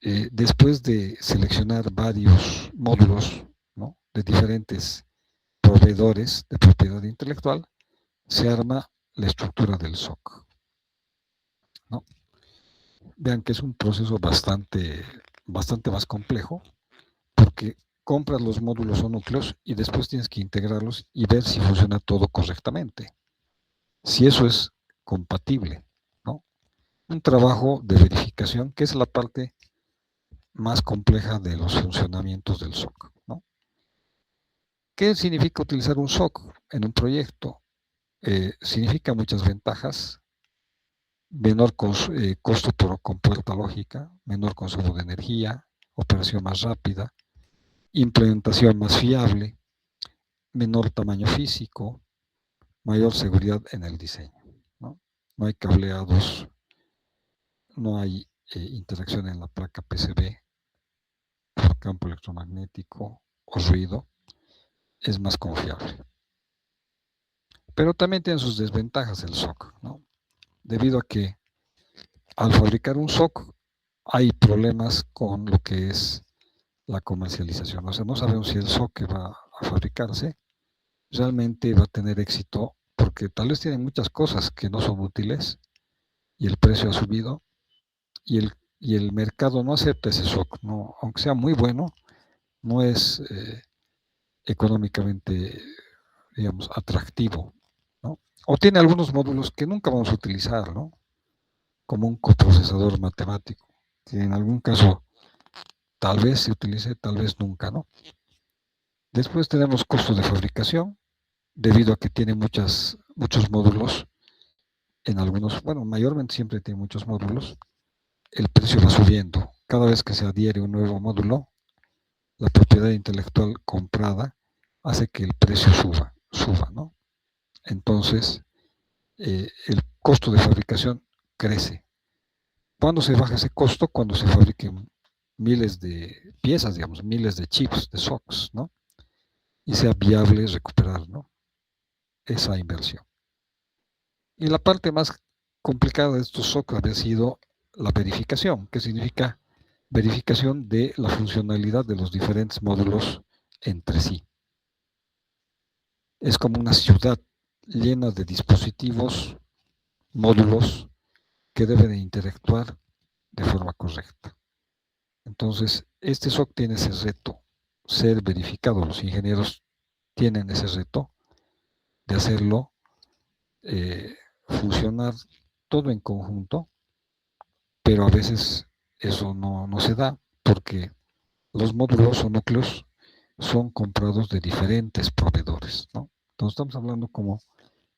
[SPEAKER 1] después de seleccionar varios módulos, ¿no?, de diferentes proveedores de propiedad intelectual, se arma la estructura del SOC, ¿no? Vean que es un proceso bastante más complejo, porque compras los módulos o núcleos y después tienes que integrarlos y ver si funciona todo correctamente, si eso es compatible, ¿no? un trabajo de verificación, que es la parte más compleja de los funcionamientos del SOC, ¿no? ¿Qué significa utilizar un SOC en un proyecto? Significa muchas ventajas: menor costo con puerta lógica, menor consumo de energía, operación más rápida, implementación más fiable, menor tamaño físico, mayor seguridad en el diseño, ¿no? No hay cableados, no hay interacción en la placa PCB por campo electromagnético o ruido, es más confiable. Pero también tiene sus desventajas el SOC, ¿no? Debido a que al fabricar un SOC hay problemas con lo que es la comercialización. O sea, no sabemos si el SOC que va a fabricarse realmente va a tener éxito, porque tal vez tiene muchas cosas que no son útiles y el precio ha subido y el mercado no acepta ese SOC, ¿no? Aunque sea muy bueno, no es económicamente, digamos, atractivo, ¿no? O tiene algunos módulos que nunca vamos a utilizar, ¿no? Como un coprocesador matemático, que en algún caso tal vez se utilice, tal vez nunca, ¿no? Después tenemos costos de fabricación, debido a que tiene muchos módulos, en algunos, bueno, mayormente siempre tiene muchos módulos, el precio va subiendo. Cada vez que se adhiere un nuevo módulo, la propiedad intelectual comprada hace que el precio suba, ¿no? Entonces, el costo de fabricación crece. ¿Cuándo se baja ese costo? Cuando se fabriquen miles de piezas, digamos, miles de chips, de SOCs, ¿no? Y sea viable recuperar, ¿no?, esa inversión. Y la parte más complicada de estos SOCs había sido la verificación, que significa verificación de la funcionalidad de los diferentes módulos entre sí. Es como una ciudad llena de dispositivos, módulos que deben de interactuar de forma correcta. Entonces, este SOC tiene ese reto, ser verificado. Los ingenieros tienen ese reto de hacerlo funcionar todo en conjunto, pero a veces eso no se da porque los módulos o núcleos son comprados de diferentes proveedores, ¿no? Entonces estamos hablando como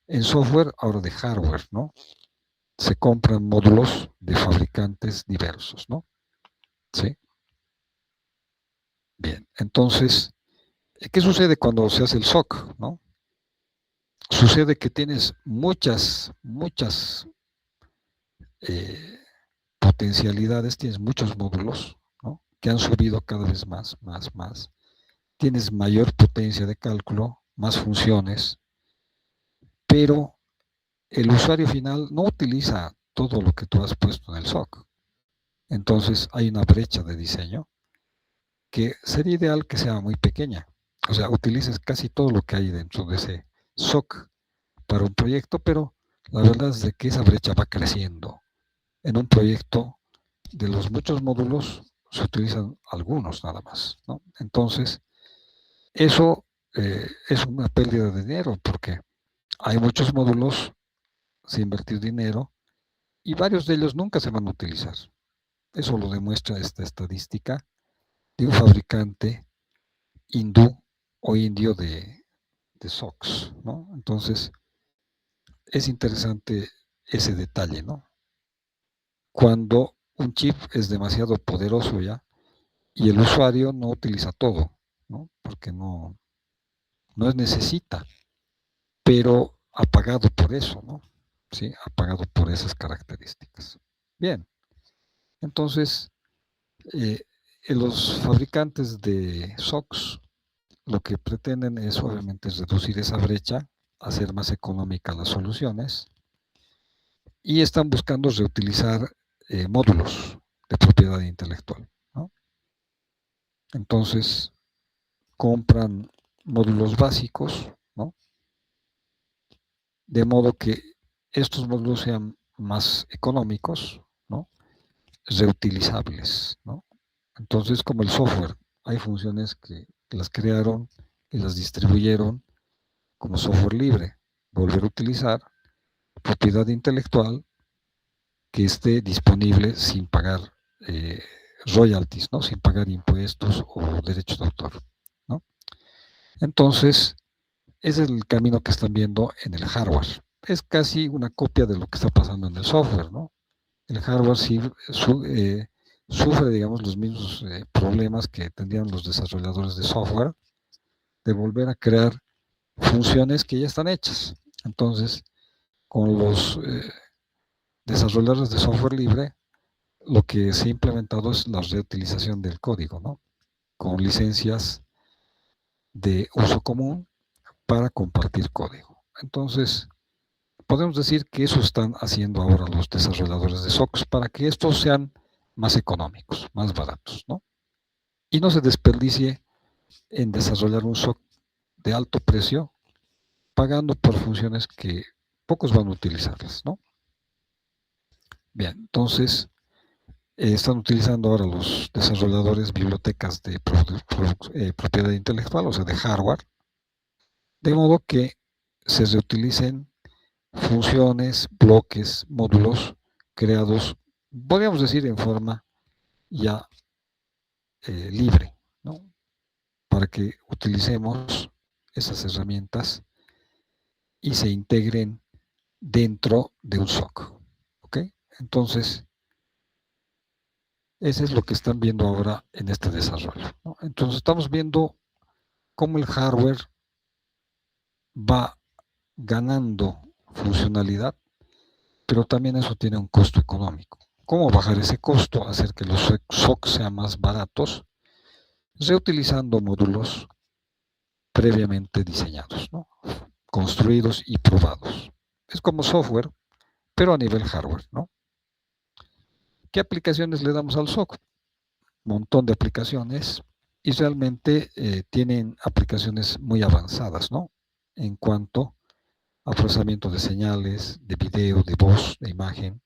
[SPEAKER 1] en software, ahora de hardware, ¿no? Se compran módulos de fabricantes diversos, ¿no? ¿Sí? Bien, entonces, ¿qué sucede cuando se hace el SOC, ¿no? Sucede que tienes muchas potencialidades, tienes muchos módulos, ¿no?, que han subido cada vez más. Tienes mayor potencia de cálculo, más funciones, pero el usuario final no utiliza todo lo que tú has puesto en el SOC. Entonces hay una brecha de diseño que sería ideal que sea muy pequeña. O sea, utilices casi todo lo que hay dentro de ese SOC para un proyecto, pero la verdad es de que esa brecha va creciendo. En un proyecto, de los muchos módulos, se utilizan algunos nada más, ¿no? Entonces, eso es una pérdida de dinero porque hay muchos módulos sin invertir dinero y varios de ellos nunca se van a utilizar. Eso lo demuestra esta estadística de un fabricante hindú o indio de SOCs, ¿no? Entonces, es interesante ese detalle, ¿no? Cuando un chip es demasiado poderoso ya y el usuario no utiliza todo, ¿no? Porque no necesita, pero ha pagado por eso, ¿no? Sí, ha pagado por esas características. Bien, entonces, los fabricantes de SOCs lo que pretenden es obviamente reducir esa brecha, hacer más económicas las soluciones y están buscando reutilizar módulos de propiedad intelectual, ¿no? Entonces, compran módulos básicos, ¿no?, de modo que estos módulos sean más económicos, ¿no?, reutilizables, ¿no? Entonces, como el software, hay funciones que las crearon y las distribuyeron como software libre, volver a utilizar, propiedad intelectual, que esté disponible sin pagar royalties, ¿no? Sin pagar impuestos o derechos de autor, ¿no? Entonces, ese es el camino que están viendo en el hardware. Es casi una copia de lo que está pasando en el software, ¿no? El hardware sí sufre, digamos, los mismos problemas que tendrían los desarrolladores de software, de volver a crear funciones que ya están hechas. Entonces, con los desarrolladores de software libre, lo que se ha implementado es la reutilización del código, ¿no? Con licencias de uso común para compartir código. Entonces, podemos decir que eso están haciendo ahora los desarrolladores de SOCs para que estos sean más económicos, más baratos, ¿no? Y no se desperdicie en desarrollar un SOC de alto precio pagando por funciones que pocos van a utilizarlas, ¿no? Bien, entonces están utilizando ahora los desarrolladores bibliotecas de propiedad intelectual, o sea, de hardware, de modo que se reutilicen funciones, bloques, módulos creados, podríamos decir, en forma ya libre, ¿no? Para que utilicemos esas herramientas y se integren dentro de un SOC, ¿ok? Entonces, eso es lo que están viendo ahora en este desarrollo, ¿no? Entonces, estamos viendo cómo el hardware va ganando funcionalidad, pero también eso tiene un costo económico. ¿Cómo bajar ese costo? Hacer que los SOC sean más baratos, reutilizando módulos previamente diseñados, ¿no? Construidos y probados. Es como software, pero a nivel hardware, ¿no? ¿Qué aplicaciones le damos al SOC? Un montón de aplicaciones y realmente tienen aplicaciones muy avanzadas, ¿no? En cuanto a procesamiento de señales, de video, de voz, de imagen,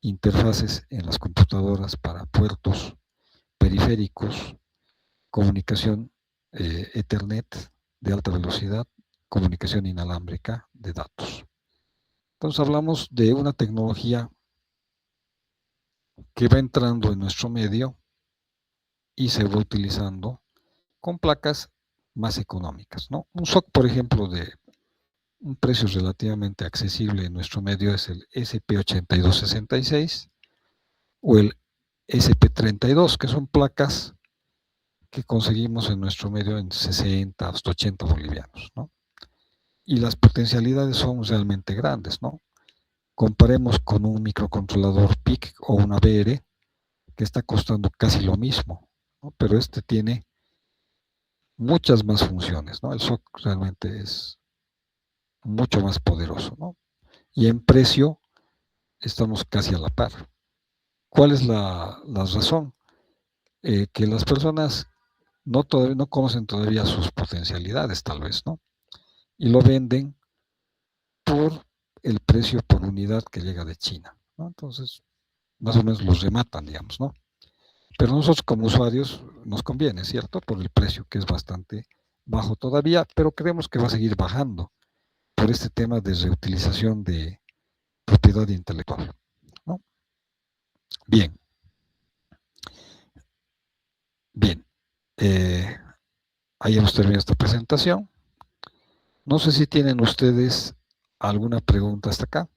[SPEAKER 1] interfaces en las computadoras para puertos, periféricos, comunicación Ethernet de alta velocidad, comunicación inalámbrica de datos. Entonces hablamos de una tecnología que va entrando en nuestro medio y se va utilizando con placas más económicas, ¿no? Un SOC, por ejemplo, de un precio relativamente accesible en nuestro medio es el SP8266 o el SP32, que son placas que conseguimos en nuestro medio en 60 hasta 80 bolivianos, ¿no? Y las potencialidades son realmente grandes, ¿no? Comparemos con un microcontrolador PIC o una BR que está costando casi lo mismo, ¿no? Pero este tiene muchas más funciones, ¿no? El SOC realmente es mucho más poderoso, ¿no? Y en precio estamos casi a la par. ¿Cuál es la razón? Que las personas no conocen todavía sus potencialidades, tal vez, ¿no? Y lo venden por el precio por unidad que llega de China, ¿no? Entonces, más o menos los rematan, digamos, ¿no? Pero nosotros como usuarios nos conviene, ¿cierto? Por el precio que es bastante bajo todavía, pero creemos que va a seguir bajando por este tema de reutilización de propiedad intelectual, ¿no? Bien, bien. Ahí hemos terminado esta presentación. No sé si tienen ustedes alguna pregunta hasta acá.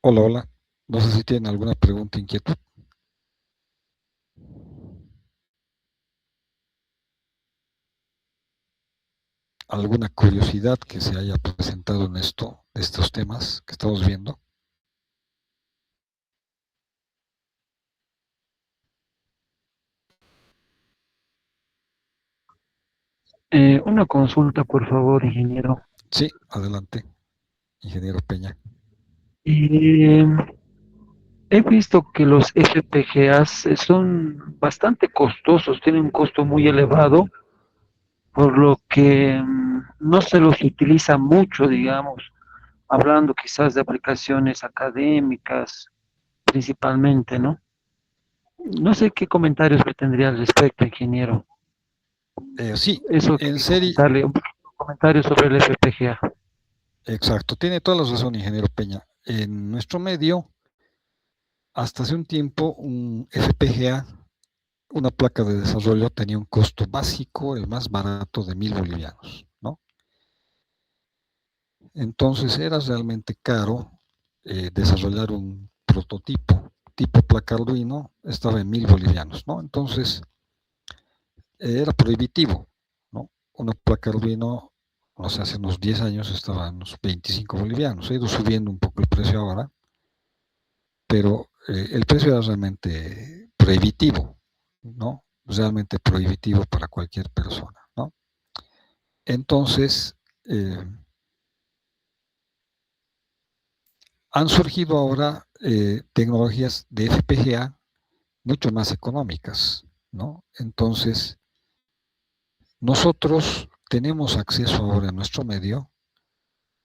[SPEAKER 1] Hola, hola. No sé si tienen alguna pregunta, inquietud. ¿Alguna curiosidad que se haya presentado en estos temas que estamos viendo?
[SPEAKER 4] Una consulta, por favor, ingeniero.
[SPEAKER 1] Sí, adelante, ingeniero Peña.
[SPEAKER 4] Eh, He visto que los FPGAs son bastante costosos, tienen un costo muy elevado por lo que no se los utiliza mucho, digamos, hablando quizás de aplicaciones académicas principalmente, ¿no? No sé qué comentarios que tendría al respecto, ingeniero.
[SPEAKER 1] Sí,
[SPEAKER 4] Eso
[SPEAKER 1] en
[SPEAKER 4] quería
[SPEAKER 1] serie,
[SPEAKER 4] comentarle, un comentario sobre el FPGA.
[SPEAKER 1] exacto, tiene toda la razón, ingeniero Peña. En nuestro medio, hasta hace un tiempo, un FPGA, una placa de desarrollo, tenía un costo básico, el más barato de 1.000 bolivianos, ¿no? Entonces era realmente caro desarrollar un prototipo tipo placa Arduino, estaba en 1.000 bolivianos, ¿no? Entonces era prohibitivo, ¿no? Una placa Arduino, no sé, hace unos 10 años estaba en unos 25 bolivianos, ha ido subiendo un poco el precio ahora, pero el precio era realmente prohibitivo, ¿no? Realmente prohibitivo para cualquier persona, ¿no? Entonces, han surgido ahora tecnologías de FPGA mucho más económicas, ¿no? Entonces, nosotros tenemos acceso ahora en nuestro medio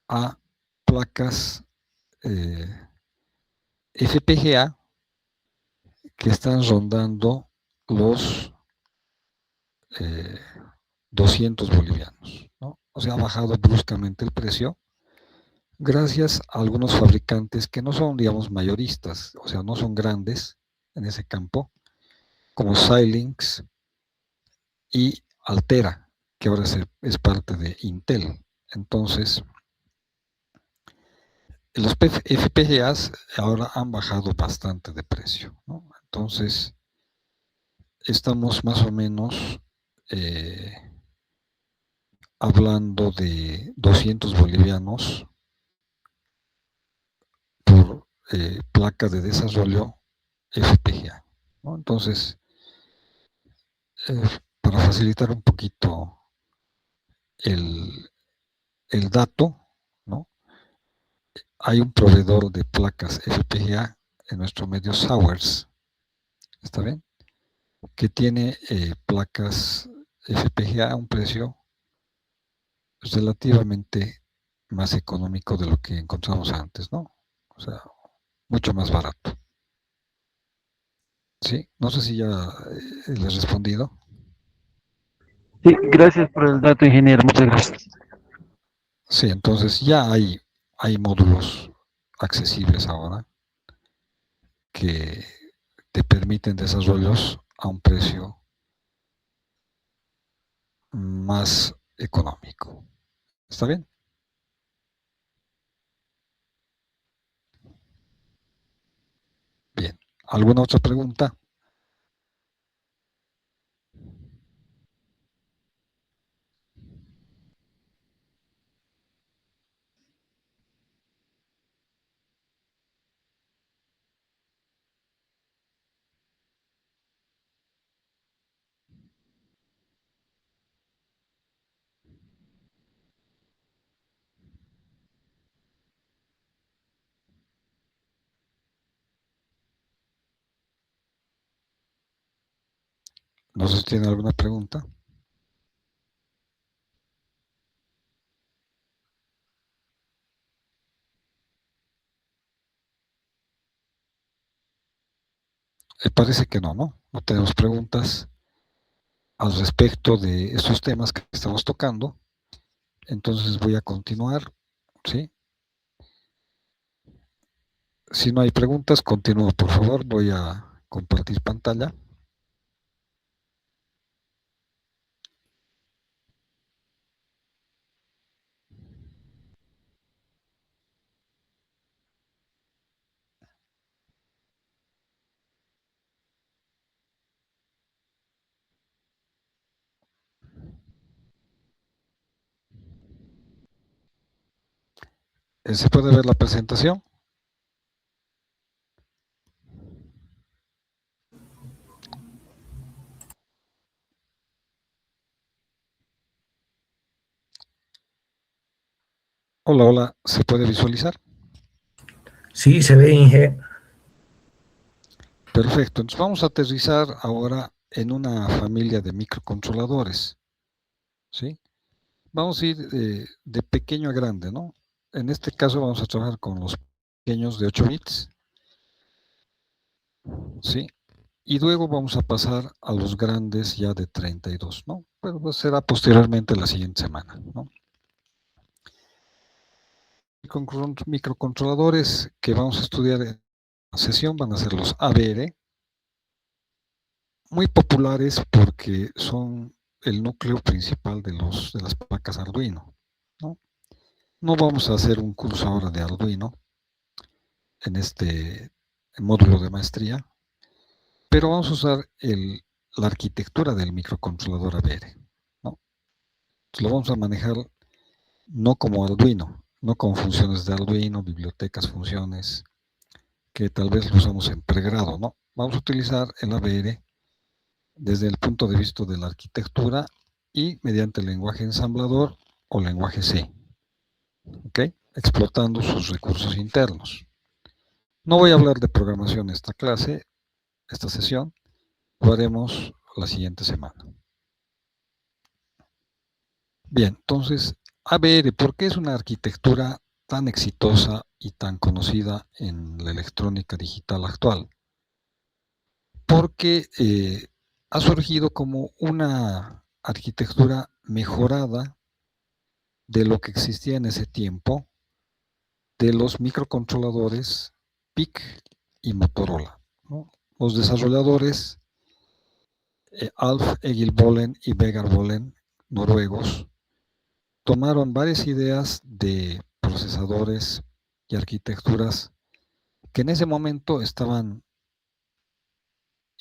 [SPEAKER 1] a placas FPGA que están rondando los 200 bolivianos, ¿no? O sea, ha bajado bruscamente el precio gracias a algunos fabricantes que no son, digamos, mayoristas, o sea, no son grandes en ese campo, como Xilinx y Altera, que ahora es parte de Intel. Entonces, los FPGAs ahora han bajado bastante de precio, ¿no? Entonces, estamos más o menos hablando de 200 bolivianos por placa de desarrollo FPGA, ¿no? Entonces, eh, para facilitar un poquito el, el dato, ¿no? Hay un proveedor de placas FPGA en nuestro medio Sowers, ¿está bien? Que tiene placas FPGA a un precio relativamente más económico de lo que encontramos antes, ¿no? O sea, mucho más barato. Sí, no sé si ya les he respondido.
[SPEAKER 4] Sí, gracias por el dato, ingeniero. Muchas gracias.
[SPEAKER 1] Sí, entonces ya hay módulos accesibles ahora que te permiten desarrollos a un precio más económico. ¿Está bien? Bien. ¿Alguna otra pregunta? No sé si tiene alguna pregunta. Parece que no, ¿no? No tenemos preguntas al respecto de estos temas que estamos tocando. Entonces voy a continuar, ¿sí? Si no hay preguntas, continúo, por favor. Voy a compartir pantalla. ¿Se puede ver la presentación? Hola, hola, ¿se puede visualizar?
[SPEAKER 2] Sí, se ve, Inge.
[SPEAKER 1] Perfecto, entonces vamos a aterrizar ahora en una familia de microcontroladores. ¿sí? Vamos a ir de pequeño a grande, ¿no? En este caso vamos a trabajar con los pequeños de 8 bits, ¿sí? Y luego vamos a pasar a los grandes ya de 32, ¿no? Pero pues será posteriormente la siguiente semana, ¿no? Microcontroladores que vamos a estudiar en la sesión van a ser los ABR, muy populares porque son el núcleo principal de las placas Arduino, ¿no? No vamos a hacer un curso ahora de Arduino en este módulo de maestría, pero vamos a usar la arquitectura del microcontrolador ABR, ¿no? Entonces lo vamos a manejar no como Arduino, no con funciones de Arduino, bibliotecas, funciones, que tal vez lo usamos en pregrado, ¿no? Vamos a utilizar el ABR desde el punto de vista de la arquitectura y mediante el lenguaje ensamblador o lenguaje C, ¿ok? Explotando sus recursos internos. No voy a hablar de programación en esta clase, esta sesión, lo haremos la siguiente semana. Bien, entonces, ABR, ¿por qué es una arquitectura tan exitosa y tan conocida en la electrónica digital actual? Porque ha surgido como una arquitectura mejorada de lo que existía en ese tiempo de los microcontroladores PIC y Motorola, ¿no? Los desarrolladores Alf Egil Bollen y Vegard Bollen, noruegos, tomaron varias ideas de procesadores y arquitecturas que en ese momento estaban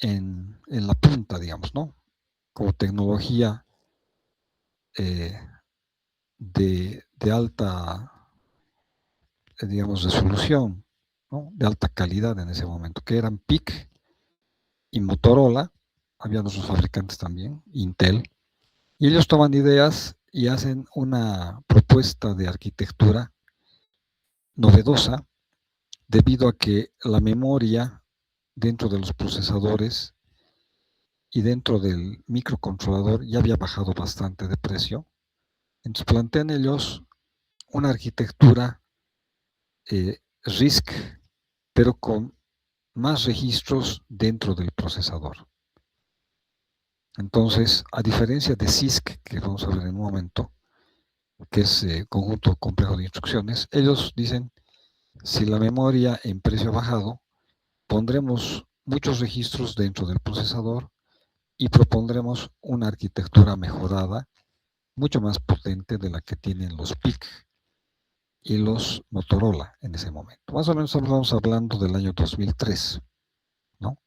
[SPEAKER 1] en la punta, digamos, ¿no? Como tecnología de alta, digamos, resolución, ¿no? De alta calidad en ese momento, que eran PIC y Motorola, había otros fabricantes también, Intel, y ellos toman ideas y hacen una propuesta de arquitectura novedosa debido a que la memoria dentro de los procesadores y dentro del microcontrolador ya había bajado bastante de precio. Entonces plantean ellos una arquitectura RISC, pero con más registros dentro del procesador. Entonces, a diferencia de CISC, que vamos a ver en un momento, que es conjunto complejo de instrucciones, ellos dicen, si la memoria en precio ha bajado, pondremos muchos registros dentro del procesador y propondremos una arquitectura mejorada, mucho más potente de la que tienen los PIC y los Motorola en ese momento. Más o menos estamos hablando del año 2003, ¿no?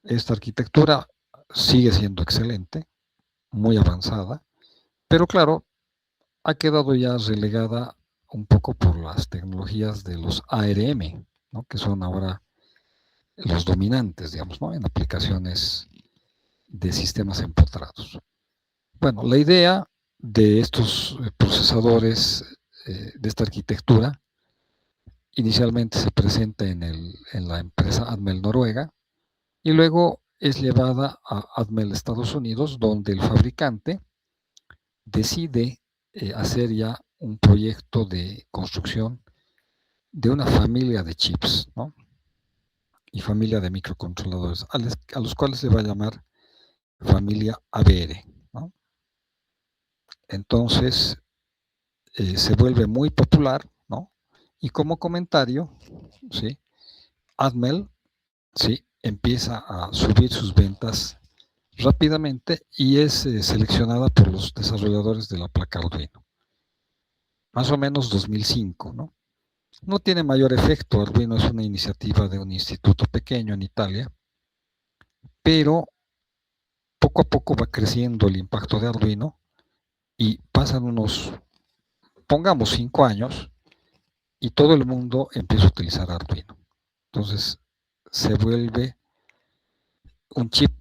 [SPEAKER 1] Esta arquitectura sigue siendo excelente, muy avanzada, pero claro, ha quedado ya relegada un poco por las tecnologías de los ARM, ¿no? Que son ahora los dominantes, digamos, ¿no? En aplicaciones de sistemas empotrados. Bueno, la idea de estos procesadores, de esta arquitectura, inicialmente se presenta en la empresa Atmel Noruega y luego es llevada a Atmel Estados Unidos, donde el fabricante decide hacer ya un proyecto de construcción de una familia de chips, ¿no? Y familia de microcontroladores, a los cuales se va a llamar familia ABR, ¿no? Entonces, se vuelve muy popular, ¿no? Y como comentario, ¿sí? Atmel, ¿sí? Empieza a subir sus ventas rápidamente y es seleccionada por los desarrolladores de la placa Arduino. Más o menos 2005, ¿no? No tiene mayor efecto, Arduino es una iniciativa de un instituto pequeño en Italia, pero poco a poco va creciendo el impacto de Arduino y pasan unos, pongamos 5 años, y todo el mundo empieza a utilizar Arduino. Entonces se vuelve un chip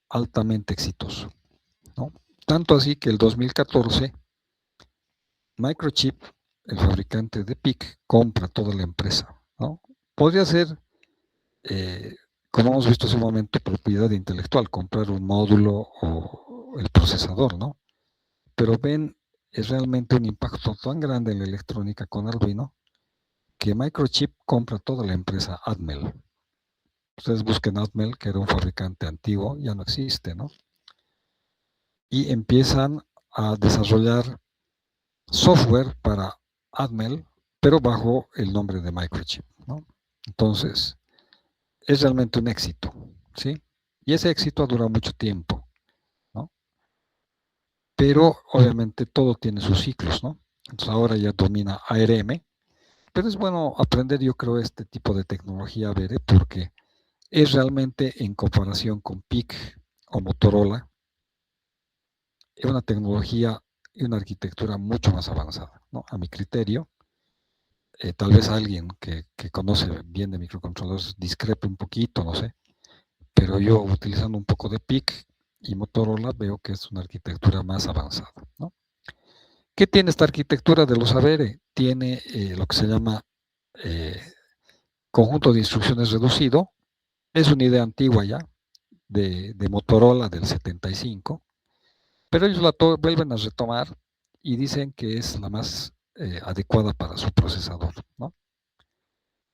[SPEAKER 1] altamente exitoso, ¿no? Tanto así que el 2014 Microchip, el fabricante de PIC, compra toda la empresa, ¿no? Podría ser, como hemos visto hace un momento, propiedad intelectual, comprar un módulo o el procesador, ¿no? pero ven, es realmente un impacto tan grande en la electrónica con Arduino que Microchip compra toda la empresa Atmel. Ustedes busquen Atmel, que era un fabricante antiguo, ya no existe, ¿no? Y empiezan a desarrollar software para Atmel, pero bajo el nombre de Microchip, ¿no? Entonces, es realmente un éxito, ¿sí? Y ese éxito ha durado mucho tiempo, ¿no? Pero obviamente todo tiene sus ciclos, ¿no? Entonces ahora ya domina ARM, pero es bueno aprender, yo creo, este tipo de tecnología ABR porque es realmente en comparación con PIC o Motorola, es una tecnología y una arquitectura mucho más avanzada, ¿no? A mi criterio, tal vez alguien que conoce bien de microcontroladores discrepe un poquito, no sé, pero yo utilizando un poco de PIC y Motorola veo que es una arquitectura más avanzada, ¿no? ¿Qué tiene esta arquitectura de los ABR? Tiene lo que se llama conjunto de instrucciones reducido. Es una idea antigua ya, de Motorola del 75, pero ellos la vuelven a retomar y dicen que es la más adecuada para su procesador, ¿no?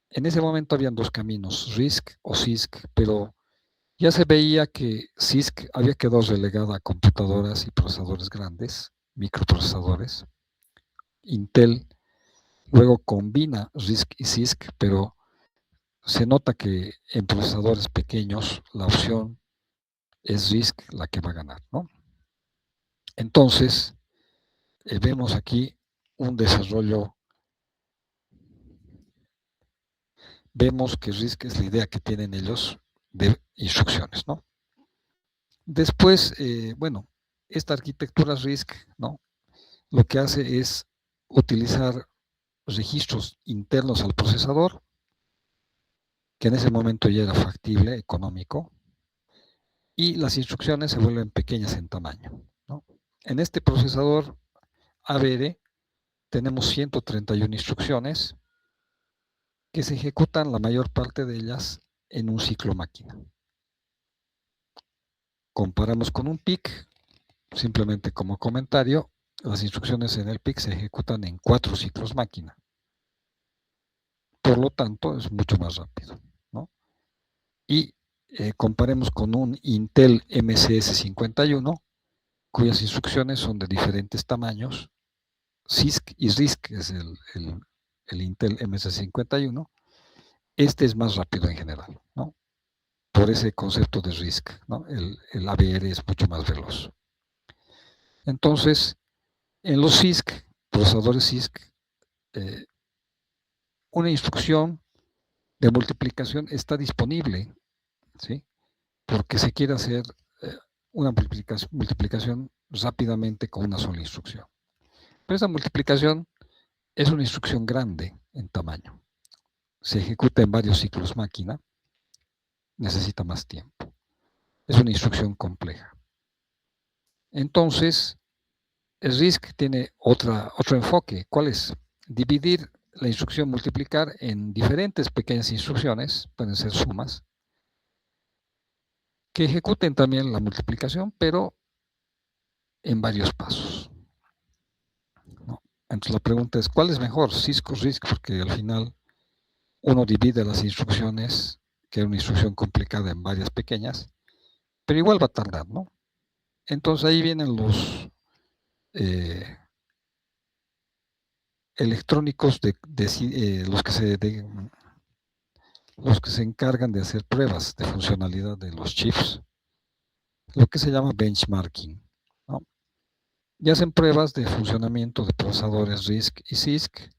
[SPEAKER 1] En ese momento habían dos caminos, RISC o CISC, pero ya se veía que CISC había quedado relegada a computadoras y procesadores grandes, microprocesadores. Intel luego combina RISC y CISC, pero se nota que en procesadores pequeños la opción es RISC la que va a ganar, ¿no? Entonces, vemos aquí un desarrollo, vemos que RISC es la idea que tienen ellos de instrucciones, ¿no? Después, bueno, esta arquitectura RISC, ¿no? Lo que hace es utilizar registros internos al procesador, que en ese momento ya era factible, económico, y las instrucciones se vuelven pequeñas en tamaño, ¿no? En este procesador ABR tenemos 131 instrucciones que se ejecutan la mayor parte de ellas en un ciclo máquina. Comparamos con un PIC, simplemente como comentario, las instrucciones en el PIC se ejecutan en 4 ciclos máquina. Por lo tanto, es mucho más rápido, ¿no? Y comparemos con un Intel MCS 51, cuyas instrucciones son de diferentes tamaños. CISC y RISC es el Intel MC51. Este es más rápido en general, ¿no? Por ese concepto de RISC, ¿no? El ABR es mucho más veloz. Entonces, en los CISC, procesadores CISC, una instrucción de multiplicación está disponible, ¿sí? Porque se quiere hacer una multiplicación rápidamente con una sola instrucción. Pero esa multiplicación es una instrucción grande en tamaño. Se ejecuta en varios ciclos máquina, necesita más tiempo. Es una instrucción compleja. Entonces, el RISC tiene otro enfoque. ¿Cuál es? Dividir la instrucción multiplicar en diferentes pequeñas instrucciones, pueden ser sumas, que ejecuten también la multiplicación, pero en varios pasos, ¿no? Entonces la pregunta es, ¿cuál es mejor? CISC o RISC, porque al final uno divide las instrucciones, que es una instrucción complicada, en varias pequeñas, pero igual va a tardar, ¿no? Entonces ahí vienen los electrónicos los que se encargan de hacer pruebas de funcionalidad de los chips, lo que se llama benchmarking, ¿no? Y hacen pruebas de funcionamiento de procesadores RISC y CISC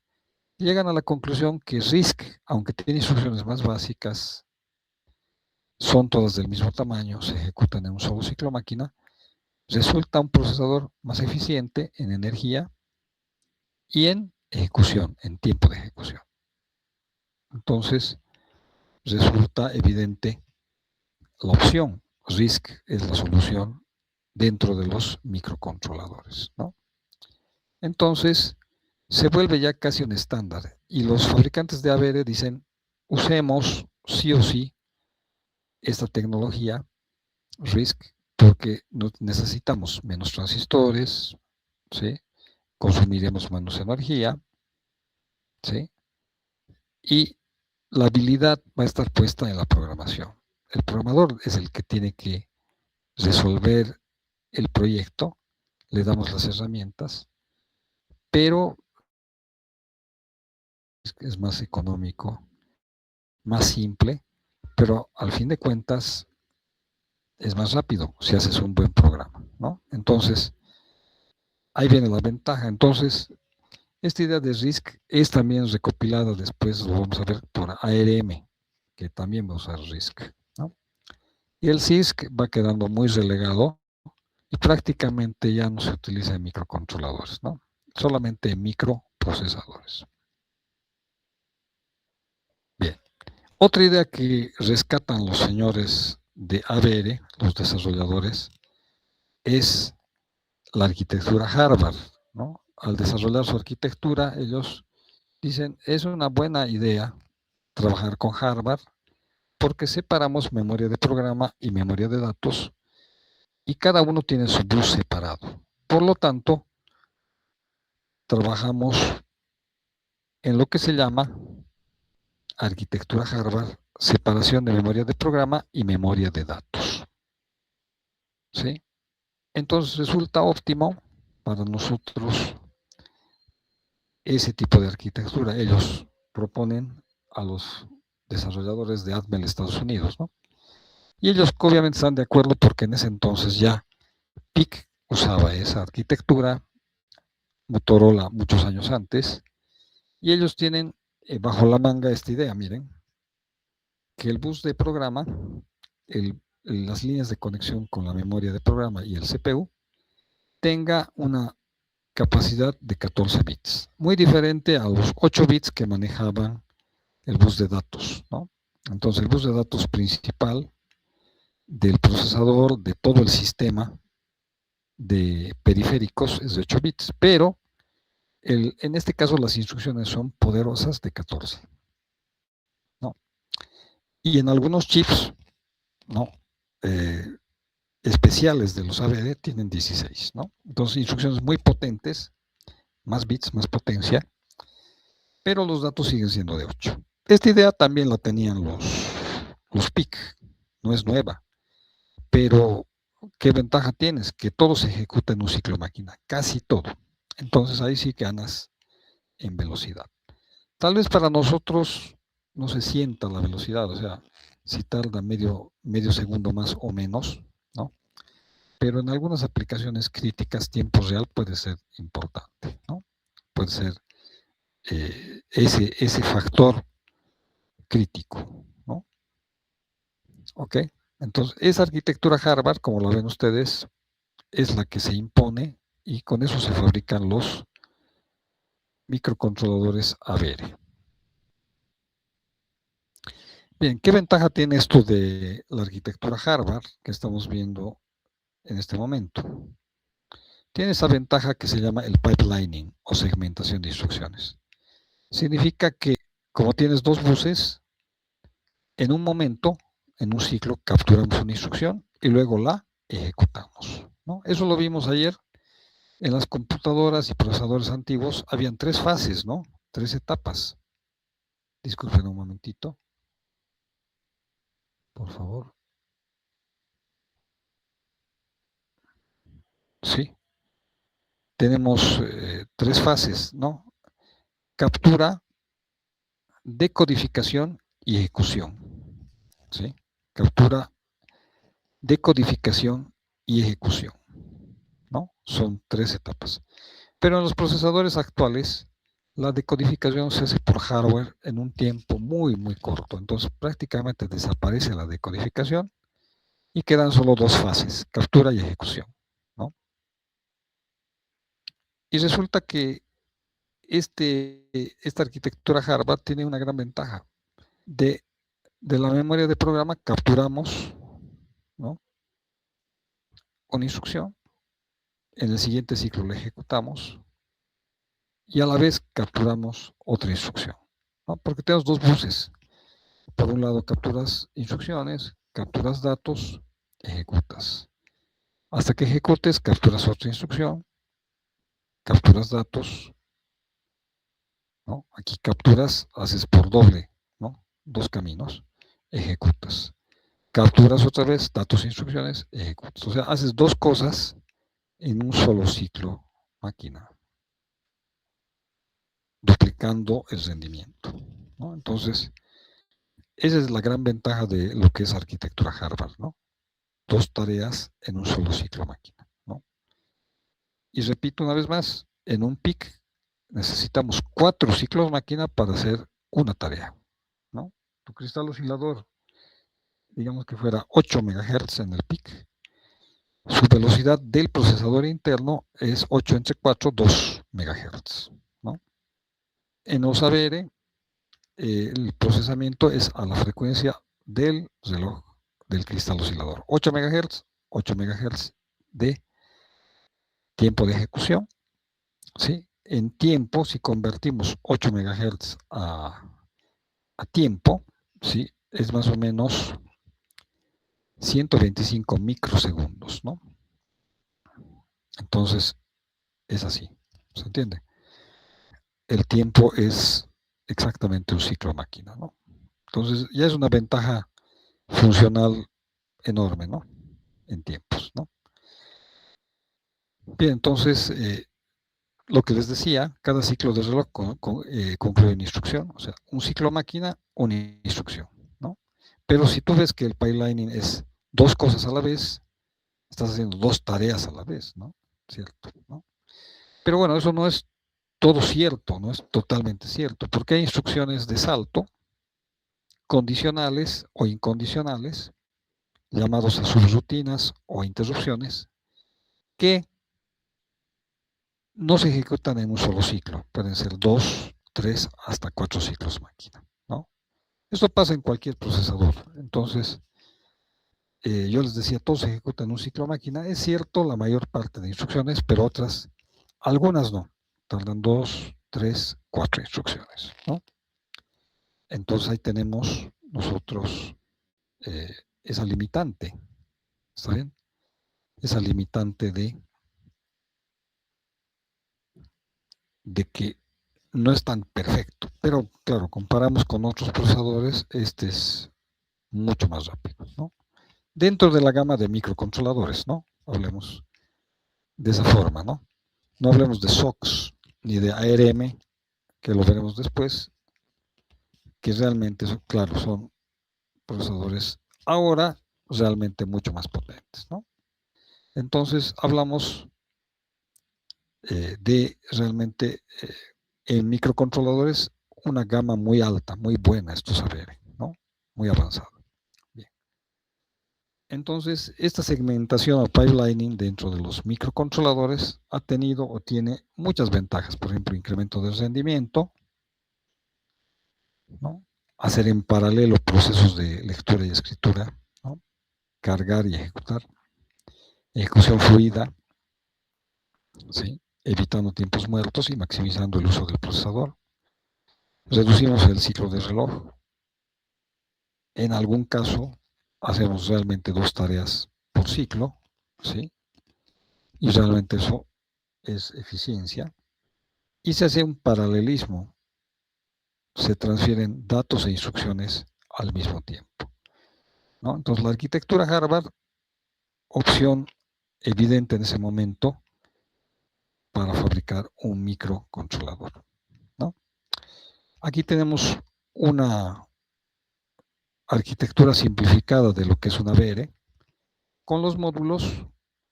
[SPEAKER 1] y llegan a la conclusión que RISC, aunque tiene instrucciones más básicas, son todas del mismo tamaño, se ejecutan en un solo ciclo máquina, resulta un procesador más eficiente en energía y en ejecución, en tiempo de ejecución. Entonces, resulta evidente la opción. RISC es la solución dentro de los microcontroladores, ¿no? Entonces, se vuelve ya casi un estándar y los fabricantes de ABR dicen, usemos sí o sí esta tecnología RISC porque necesitamos menos transistores, ¿sí? Consumiremos menos energía, ¿sí? Y la habilidad va a estar puesta en la programación. El programador es el que tiene que resolver el proyecto, le damos las herramientas, pero es más económico, más simple, pero al fin de cuentas es más rápido si haces un buen programa, ¿no? Entonces, ahí viene la ventaja. Entonces, esta idea de RISC es también recopilada después, lo vamos a ver, por ARM, que también va a usar RISC, ¿no? Y el CISC va quedando muy relegado y prácticamente ya no se utiliza en microcontroladores, ¿no? Solamente en microprocesadores. Bien. Otra idea que rescatan los señores de ABR, los desarrolladores, es la arquitectura Harvard, ¿no? Al desarrollar su arquitectura, ellos dicen, es una buena idea trabajar con Harvard porque separamos memoria de programa y memoria de datos y cada uno tiene su bus separado. Por lo tanto, trabajamos en lo que se llama arquitectura Harvard, separación de memoria de programa y memoria de datos. ¿Sí? Entonces resulta óptimo para nosotros ese tipo de arquitectura. Ellos proponen a los desarrolladores de Atmel Estados Unidos, ¿no? Y ellos obviamente están de acuerdo porque en ese entonces ya PIC usaba esa arquitectura, Motorola muchos años antes, y ellos tienen bajo la manga esta idea, miren, que el bus de programa, las líneas de conexión con la memoria de programa y el CPU, tenga una capacidad de 14 bits, muy diferente a los 8 bits que manejaban el bus de datos, ¿no? Entonces el bus de datos principal del procesador de todo el sistema de periféricos es de 8 bits, pero en este caso las instrucciones son poderosas de 14, ¿no? Y en algunos chips, ¿no? Especiales de los ABD tienen 16, ¿no? Entonces instrucciones muy potentes, más bits, más potencia, pero los datos siguen siendo de 8. Esta idea también la tenían los PIC, no es nueva, pero ¿qué ventaja tienes? Que todo se ejecuta en un ciclo máquina, casi todo. Entonces ahí sí que ganas en velocidad. Tal vez para nosotros no se sienta la velocidad, o sea, si tarda medio segundo más o menos, ¿no? Pero en algunas aplicaciones críticas tiempo real puede ser importante, ¿no? Puede ser ese factor crítico, ¿no? ¿Ok? Entonces, esa arquitectura Harvard, como la ven ustedes, es la que se impone y con eso se fabrican los microcontroladores ABR. Bien, ¿qué ventaja tiene esto de la arquitectura Harvard que estamos viendo en este momento? Tiene esa ventaja que se llama el pipelining o segmentación de instrucciones. Significa que como tienes dos buses, en un momento, en un ciclo, capturamos una instrucción y luego la ejecutamos, ¿no? Eso lo vimos ayer. En las computadoras y procesadores antiguos habían 3 fases, ¿no? 3 etapas. Disculpen un momentito, por favor. Sí. Tenemos 3 fases, ¿no? Captura, decodificación y ejecución. ¿Sí? Captura, decodificación y ejecución, ¿no? Son 3 etapas. Pero en los procesadores actuales, la decodificación se hace por hardware en un tiempo muy, muy corto. Entonces, prácticamente desaparece la decodificación y quedan solo 2 fases, captura y ejecución, ¿no? Y resulta que esta arquitectura Harvard tiene una gran ventaja. De la memoria de programa capturamos, ¿no?, una instrucción, en el siguiente ciclo la ejecutamos y a la vez capturamos otra instrucción, ¿no? Porque tenemos 2 buses. Por un lado capturas instrucciones, capturas datos, ejecutas. Hasta que ejecutes, capturas otra instrucción capturas datos, ¿no? Aquí capturas, haces por doble, ¿no? 2 caminos, ejecutas. Capturas otra vez, datos e instrucciones, ejecutas. O sea, haces 2 cosas en un solo ciclo máquina, duplicando el rendimiento, ¿no? Entonces, esa es la gran ventaja de lo que es arquitectura Harvard, ¿no? 2 tareas en un solo ciclo máquina, ¿no? Y repito una vez más, en un PIC necesitamos 4 ciclos máquina para hacer una tarea, ¿no? Tu cristal oscilador, digamos que fuera 8 MHz en el PIC, su velocidad del procesador interno es 8 entre 4, 2 MHz, ¿no? En OSABR, el procesamiento es a la frecuencia del reloj del cristal oscilador. 8 MHz de tiempo de ejecución, ¿sí? En tiempo, si convertimos 8 MHz a tiempo, ¿sí? Es más o menos 125 microsegundos, ¿no? Entonces, es así, ¿se entiende? El tiempo es exactamente un ciclo máquina, ¿no? Entonces, ya es una ventaja funcional enorme, ¿no? En tiempos, ¿no? Bien, entonces, lo que les decía, cada ciclo de reloj concluye en instrucción, o sea, un ciclo máquina, una instrucción, ¿no? Pero si tú ves que el pipelining es 2 cosas a la vez, estás haciendo 2 tareas a la vez, ¿no? ¿Cierto? ¿No? Pero bueno, eso no es todo cierto, no es totalmente cierto, porque hay instrucciones de salto, condicionales o incondicionales, llamados a subrutinas o interrupciones, que no se ejecutan en un solo ciclo, pueden ser 2, 3, hasta 4 ciclos máquina, ¿no? Esto pasa en cualquier procesador. Entonces, yo les decía, todos se ejecutan en un ciclo máquina. Es cierto, la mayor parte de instrucciones, pero otras, algunas no. Tardan 2, 3, 4 instrucciones, ¿no? Entonces ahí tenemos nosotros esa limitante, ¿está bien? Esa limitante de que no es tan perfecto, pero claro, comparamos con otros procesadores, este es mucho más rápido, ¿no? Dentro de la gama de microcontroladores, ¿no? Hablemos de esa forma, ¿no? No hablemos de SOX ni de ARM, que lo veremos después, que realmente, son, claro, son procesadores ahora realmente mucho más potentes, ¿no? Entonces, hablamos de realmente en microcontroladores una gama muy alta, muy buena, esto saber, ¿no? Muy avanzada. Bien. Entonces, esta segmentación o pipelining dentro de los microcontroladores ha tenido o tiene muchas ventajas, por ejemplo, incremento del rendimiento, ¿no? Hacer en paralelo procesos de lectura y escritura, ¿no? Cargar y ejecutar, ejecución fluida, ¿sí? Evitando tiempos muertos y maximizando el uso del procesador. Reducimos el ciclo de reloj. En algún caso, hacemos realmente 2 tareas por ciclo, ¿sí? Y realmente eso es eficiencia. Y se hace un paralelismo. Se transfieren datos e instrucciones al mismo tiempo, ¿no? Entonces, la arquitectura Harvard, opción evidente en ese momento para fabricar un microcontrolador, ¿no? Aquí tenemos una arquitectura simplificada de lo que es una VR, con los módulos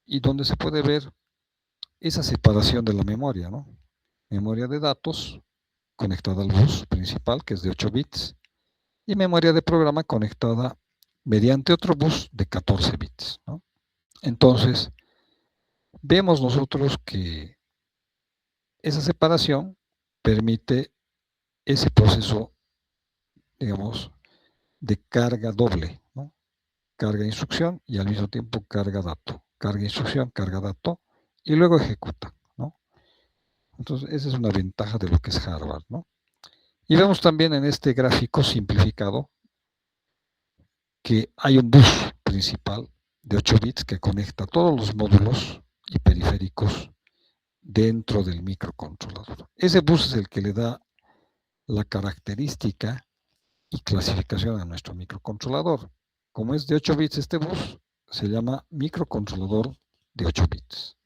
[SPEAKER 1] y donde se puede ver esa separación de la memoria, ¿no? Memoria de datos conectada al bus principal, que es de 8 bits, y memoria de programa conectada mediante otro bus de 14 bits, ¿no? Entonces, vemos nosotros que esa separación permite ese proceso, digamos, de carga doble, ¿no? Carga instrucción y al mismo tiempo carga dato. Carga instrucción, carga dato y luego ejecuta, ¿no? Entonces, esa es una ventaja de lo que es Harvard, ¿no? Y vemos también en este gráfico simplificado que hay un bus principal de 8 bits que conecta todos los módulos y periféricos dentro del microcontrolador. Ese bus es el que le da la característica y clasificación a nuestro microcontrolador. Como es de 8 bits este bus, se llama microcontrolador de 8 bits.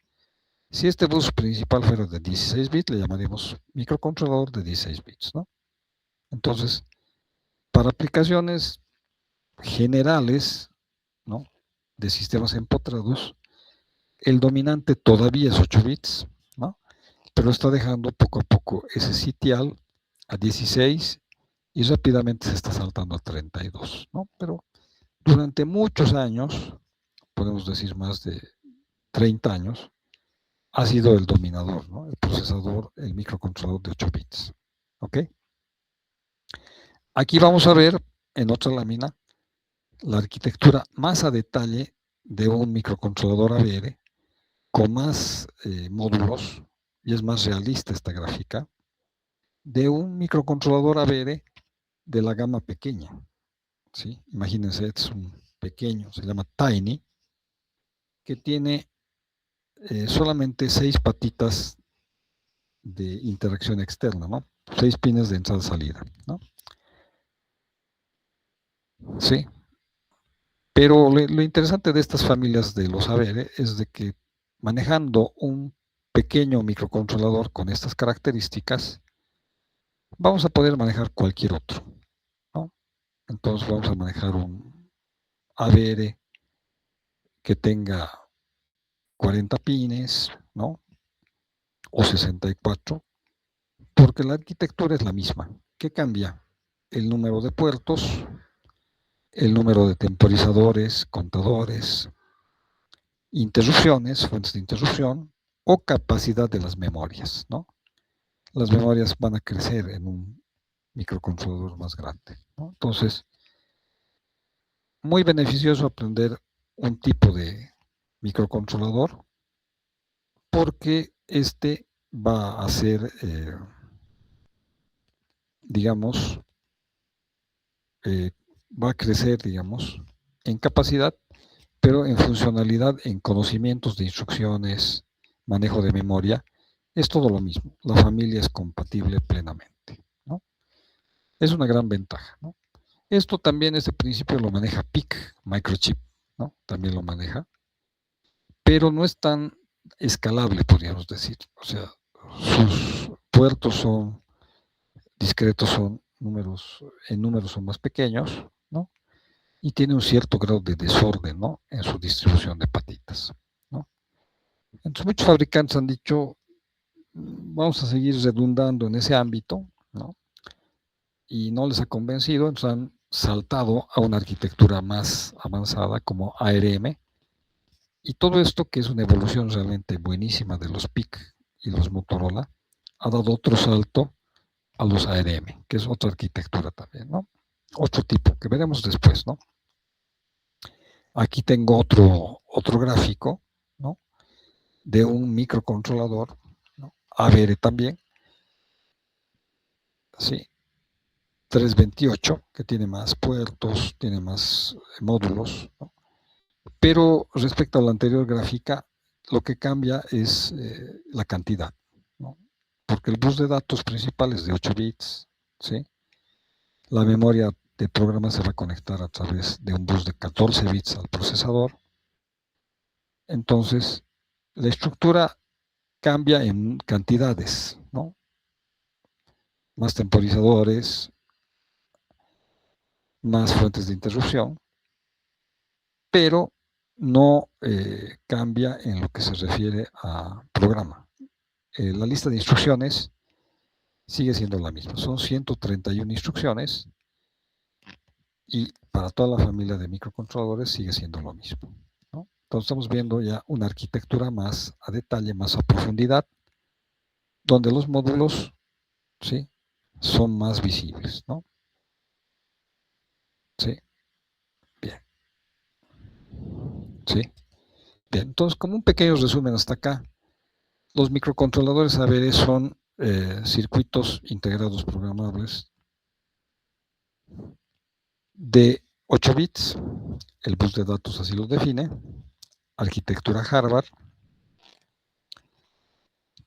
[SPEAKER 1] Si este bus principal fuera de 16 bits, le llamaríamos microcontrolador de 16 bits, ¿no? Entonces, para aplicaciones generales, ¿no?, de sistemas empotrados, el dominante todavía es 8 bits, ¿no?, pero está dejando poco a poco ese sitial a 16 y rápidamente se está saltando a 32, ¿no? Pero durante muchos años, podemos decir más de 30 años, ha sido el dominador, ¿no?, el procesador, el microcontrolador de 8 bits. ¿Ok? Aquí vamos a ver en otra lámina la arquitectura más a detalle de un microcontrolador AVR con más módulos, y es más realista esta gráfica, de un microcontrolador AVR de la gama pequeña. ¿Sí? Imagínense, es un pequeño, se llama Tiny, que tiene solamente 6 patitas de interacción externa, ¿no? 6 pines de entrada-salida, ¿no? Sí. Pero lo interesante de estas familias de los AVR es de que manejando un pequeño microcontrolador con estas características, vamos a poder manejar cualquier otro, ¿no? Entonces vamos a manejar un AVR que tenga 40 pines, ¿no?, o 64, porque la arquitectura es la misma. ¿Qué cambia? El número de puertos, el número de temporizadores, contadores, interrupciones, fuentes de interrupción o capacidad de las memorias, ¿no? Las memorias van a crecer en un microcontrolador más grande, ¿no? Entonces, muy beneficioso aprender un tipo de microcontrolador porque este va a ser, digamos, va a crecer, digamos, en capacidad, pero en funcionalidad, en conocimientos de instrucciones, manejo de memoria, es todo lo mismo. La familia es compatible plenamente, ¿no? Es una gran ventaja, ¿no? Esto también, este principio lo maneja PIC, Microchip, ¿no? También lo maneja, pero no es tan escalable, podríamos decir. O sea, sus puertos son discretos, son números, en números son más pequeños, ¿no? Y tiene un cierto grado de desorden, ¿no?, en su distribución de patitas, ¿no? Entonces muchos fabricantes han dicho, vamos a seguir redundando en ese ámbito, ¿no?, y no les ha convencido, entonces han saltado a una arquitectura más avanzada como ARM, y todo esto, que es una evolución realmente buenísima de los PIC y los Motorola, ha dado otro salto a los ARM, que es otra arquitectura también, ¿no? Otro tipo, que veremos después, ¿no? Aquí tengo otro gráfico, ¿no?, de un microcontrolador, ¿no?, AVR también, ¿sí? 328, que tiene más puertos, tiene más módulos, ¿no? Pero respecto a la anterior gráfica, lo que cambia es la cantidad, ¿no?, porque el bus de datos principal es de 8 bits, ¿sí? La memoria de programa se va a conectar a través de un bus de 14 bits al procesador. Entonces, la estructura cambia en cantidades, ¿no? Más temporizadores, más fuentes de interrupción, pero no cambia en lo que se refiere a programa. La lista de instrucciones sigue siendo la misma, son 131 instrucciones y para toda la familia de microcontroladores sigue siendo lo mismo, ¿no? Entonces estamos viendo ya una arquitectura más a detalle, más a profundidad, donde los módulos, ¿sí?, son más visibles, ¿no? Sí, bien. Sí, bien. Entonces, como un pequeño resumen hasta acá, los microcontroladores AVR son circuitos integrados programables de 8 bits, el bus de datos así lo define, arquitectura Harvard,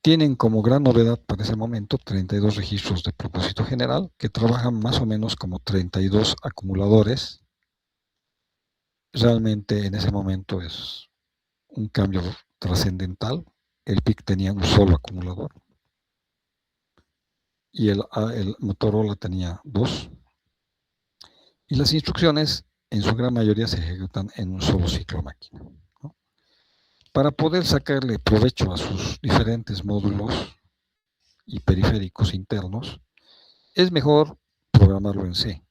[SPEAKER 1] tienen como gran novedad para ese momento 32 registros de propósito general que trabajan más o menos como 32 acumuladores. Realmente en ese momento es un cambio trascendental. El PIC tenía un solo acumulador y el Motorola tenía 2. Y las instrucciones en su gran mayoría se ejecutan en un solo ciclo máquina, ¿no? Para poder sacarle provecho a sus diferentes módulos y periféricos internos, es mejor programarlo en C.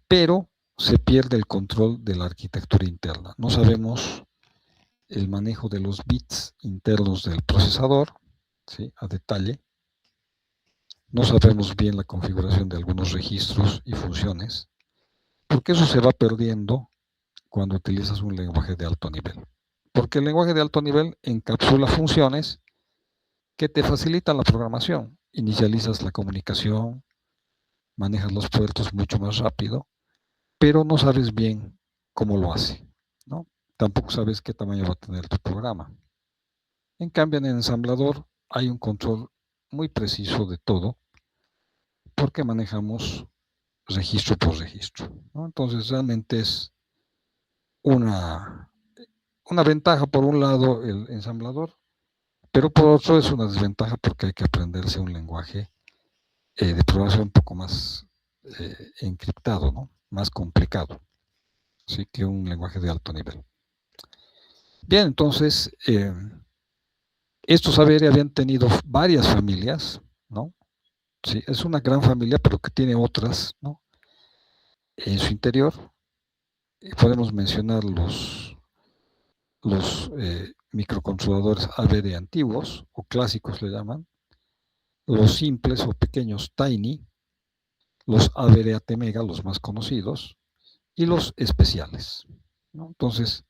[SPEAKER 1] Pero se pierde el control de la arquitectura interna. No sabemos el manejo de los bits internos del procesador, ¿sí?, a detalle. No sabemos bien la configuración de algunos registros y funciones, porque eso se va perdiendo cuando utilizas un lenguaje de alto nivel. Porque el lenguaje de alto nivel encapsula funciones que te facilitan la programación. Inicializas la comunicación, manejas los puertos mucho más rápido, pero no sabes bien cómo lo hace, ¿no? Tampoco sabes qué tamaño va a tener tu programa. En cambio, en el ensamblador hay un control muy preciso de todo, porque manejamos registro por registro, ¿no? Entonces realmente es una ventaja por un lado el ensamblador, pero por otro es una desventaja porque hay que aprenderse un lenguaje de programación un poco más encriptado, ¿no?, más complicado, ¿sí?, que un lenguaje de alto nivel. Bien, entonces estos saberes habían tenido varias familias, ¿no? Sí, es una gran familia, pero que tiene otras, ¿no?, en su interior. Podemos mencionar los microcontroladores ABD antiguos, o clásicos le llaman, los simples o pequeños Tiny, los ABD ATmega, los más conocidos, y los especiales, ¿no? Entonces,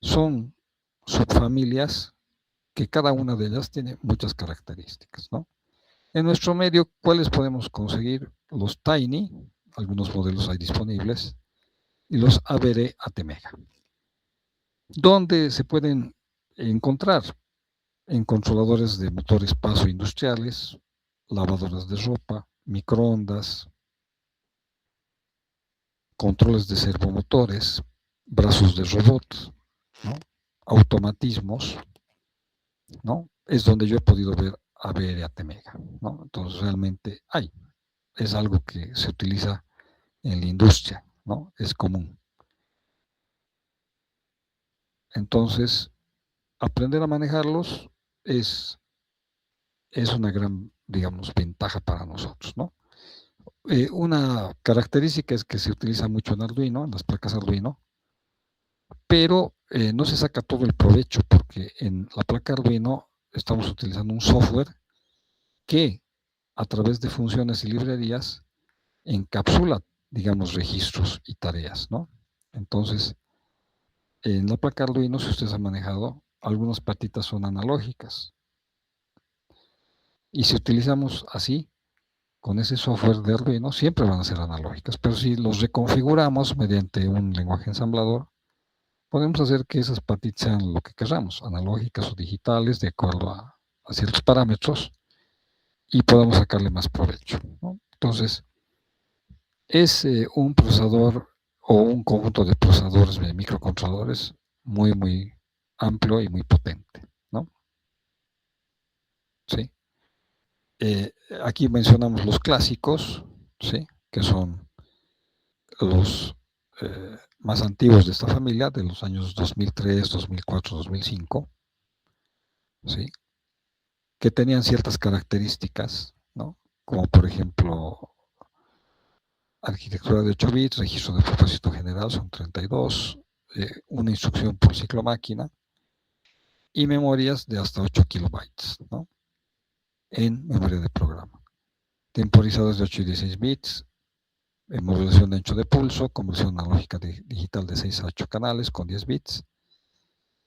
[SPEAKER 1] son subfamilias que cada una de ellas tiene muchas características, ¿no? En nuestro medio, ¿cuáles podemos conseguir? Los Tiny, algunos modelos hay disponibles, y los ABD ATmega. ¿Dónde se pueden encontrar? En controladores de motores paso industriales, lavadoras de ropa, microondas, controles de servomotores, brazos de robot, ¿no?, automatismos, ¿no? Es donde yo he podido ver ABD ATmega, ¿no? Entonces realmente es algo que se utiliza en la industria, ¿no? Es común. Entonces, aprender a manejarlos es una gran, digamos, ventaja para nosotros, ¿no? Una característica es que se utiliza mucho en Arduino, en las placas Arduino, pero no se saca todo el provecho porque en la placa Arduino estamos utilizando un software que a través de funciones y librerías encapsula, digamos, registros y tareas, ¿no? Entonces, en la placa Arduino, si ustedes han manejado, algunas patitas son analógicas. Y si utilizamos así, con ese software de Arduino, siempre van a ser analógicas. Pero si los reconfiguramos mediante un lenguaje ensamblador, podemos hacer que esas patitas sean lo que queramos, analógicas o digitales, de acuerdo a ciertos parámetros, y podamos sacarle más provecho, ¿no? Entonces, es un procesador o un conjunto de procesadores de microcontroladores muy, muy amplio y muy potente, ¿no? ¿Sí? Aquí mencionamos los clásicos, ¿sí?, que son los más antiguos de esta familia, de los años 2003, 2004, 2005, ¿sí?, que tenían ciertas características, ¿no?, como por ejemplo arquitectura de 8 bits, registro de propósito general son 32, una instrucción por ciclo máquina y memorias de hasta 8 kilobytes, ¿no?, en memoria de programa. Temporizadores de 8 y 16 bits, modulación de ancho de pulso, conversión analógica digital de 6 a 8 canales con 10 bits,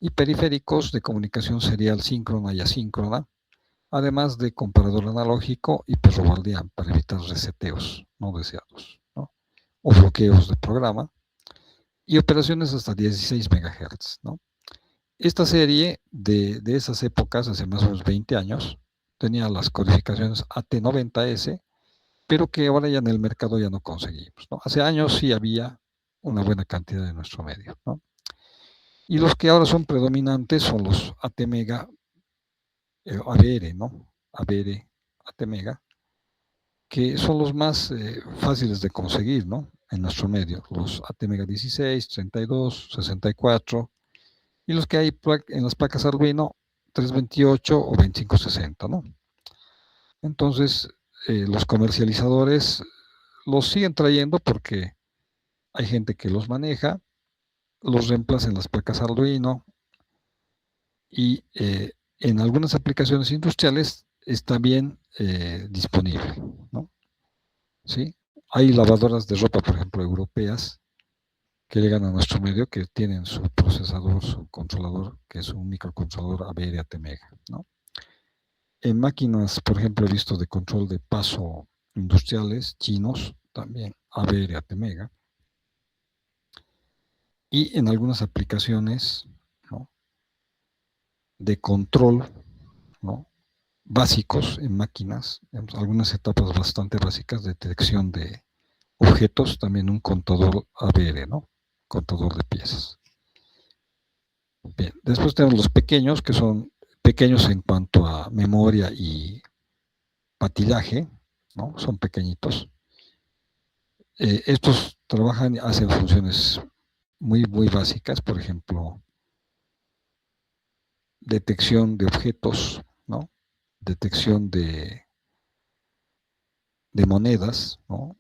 [SPEAKER 1] y periféricos de comunicación serial síncrona y asíncrona, además de comparador analógico y perro guardián para evitar reseteos no deseados, ¿no?, o bloqueos de programa, y operaciones hasta 16 MHz, ¿no? Esta serie de esas épocas, hace más o menos 20 años, tenía las codificaciones AT90S, pero que ahora ya en el mercado ya no conseguimos, ¿no? Hace años sí había una buena cantidad en nuestro medio, ¿no? Y los que ahora son predominantes son los ATmega ABR, ¿no? ABR, ATmega, que son los más fáciles de conseguir, ¿no? En nuestro medio, los ATmega 16, 32, 64, y los que hay en las placas Arduino 328 o 2560, ¿no? Entonces, los comercializadores los siguen trayendo porque hay gente que los maneja, los reemplaza en las placas Arduino y en algunas aplicaciones industriales está bien disponible, ¿no? ¿Sí? Hay lavadoras de ropa, por ejemplo, europeas, que llegan a nuestro medio, que tienen su procesador, su controlador, que es un microcontrolador ABR ATmega, ¿no? En máquinas, por ejemplo, he visto de control de paso industriales chinos, también ABR ATmega, y en algunas aplicaciones, ¿no?, de control, ¿no?, básicos en máquinas, digamos, algunas etapas bastante básicas de detección de objetos, también un contador ABR, ¿no?, contador de piezas. Bien, después tenemos los pequeños, que son pequeños en cuanto a memoria y patillaje, ¿no? Son pequeñitos. Estos trabajan, hacen funciones muy, muy básicas, por ejemplo, detección de objetos, ¿no? Detección de monedas, ¿no?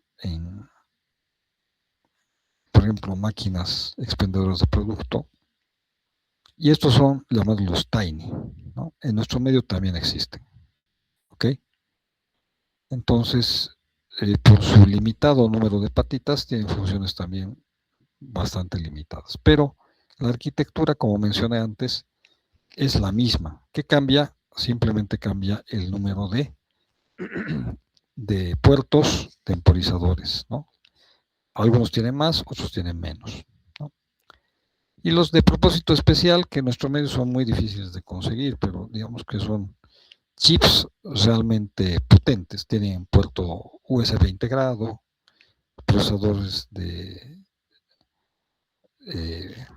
[SPEAKER 1] Por ejemplo, máquinas expendedoras de producto. Y estos son llamados los Tiny, ¿no? En nuestro medio también existen, ¿ok? Entonces, por su limitado número de patitas, tienen funciones también bastante limitadas. Pero la arquitectura, como mencioné antes, es la misma. ¿Qué cambia? Simplemente cambia el número de puertos temporizadores, ¿no? Algunos tienen más, otros tienen menos, ¿no? Y los de propósito especial, que en nuestro medio son muy difíciles de conseguir, pero digamos que son chips realmente potentes. Tienen puerto USB integrado, procesadores de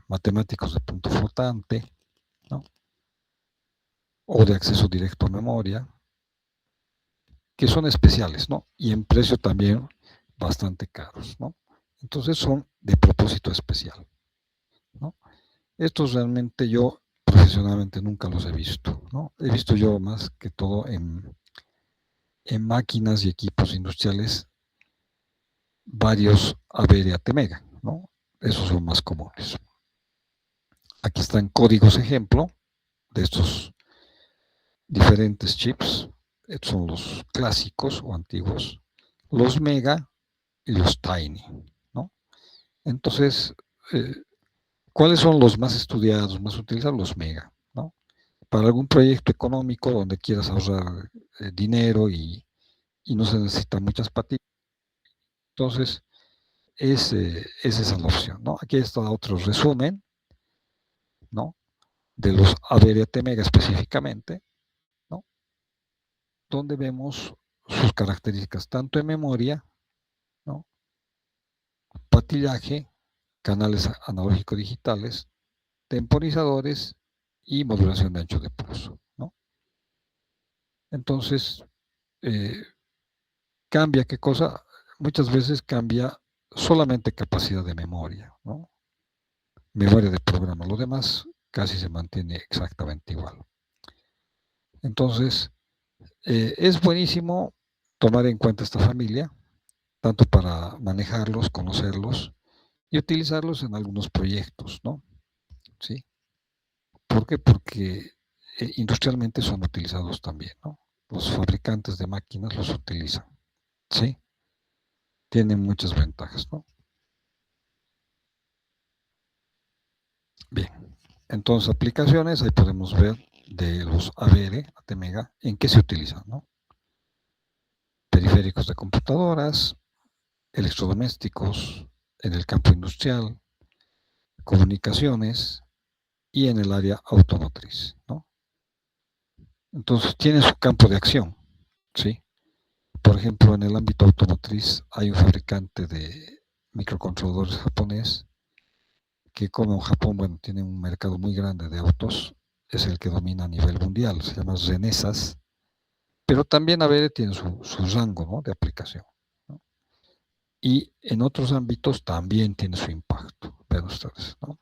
[SPEAKER 1] matemáticos de punto flotante, ¿no?, o de acceso directo a memoria, que son especiales, ¿no? Y en precio también bastante caros, ¿no? Entonces son de propósito especial, ¿no? Estos realmente yo profesionalmente nunca los he visto, ¿no? He visto yo más que todo en máquinas y equipos industriales varios ABR ATmega, ¿no? Esos son más comunes. Aquí están códigos ejemplo de estos diferentes chips. Estos son los clásicos o antiguos, los Mega y los Tiny, ¿no? Entonces, ¿cuáles son los más estudiados, más utilizados? Los Mega, ¿no? Para algún proyecto económico donde quieras ahorrar dinero y no se necesitan muchas patitas. Entonces, es esa la opción, ¿no? Aquí está otro resumen, ¿no?, de los ABR Mega específicamente, ¿no?, donde vemos sus características tanto en memoria, ¿no?, patillaje, canales analógicos digitales, temporizadores y modulación de ancho de pulso, ¿no? Entonces, ¿cambia qué cosa? Muchas veces cambia solamente capacidad de memoria, ¿no? Memoria de programa. Lo demás casi se mantiene exactamente igual. Entonces, es buenísimo tomar en cuenta esta familia, tanto para manejarlos, conocerlos y utilizarlos en algunos proyectos, ¿no? ¿Sí? ¿Por qué? Porque industrialmente son utilizados también, ¿no? Los fabricantes de máquinas los utilizan, ¿sí? Tienen muchas ventajas, ¿no? Bien, entonces aplicaciones, ahí podemos ver de los ABR, ATmega, en qué se utilizan, ¿no? Periféricos de computadoras, electrodomésticos, en el campo industrial, comunicaciones y en el área automotriz, ¿no? Entonces tiene su campo de acción, ¿sí? Por ejemplo, en el ámbito automotriz hay un fabricante de microcontroladores japonés que, como en Japón, bueno, tiene un mercado muy grande de autos, es el que domina a nivel mundial, se llama Renesas, pero también ABD tiene su rango, ¿no?, de aplicación, ¿no? Y en otros ámbitos también tiene su impacto, ven ustedes, ¿no?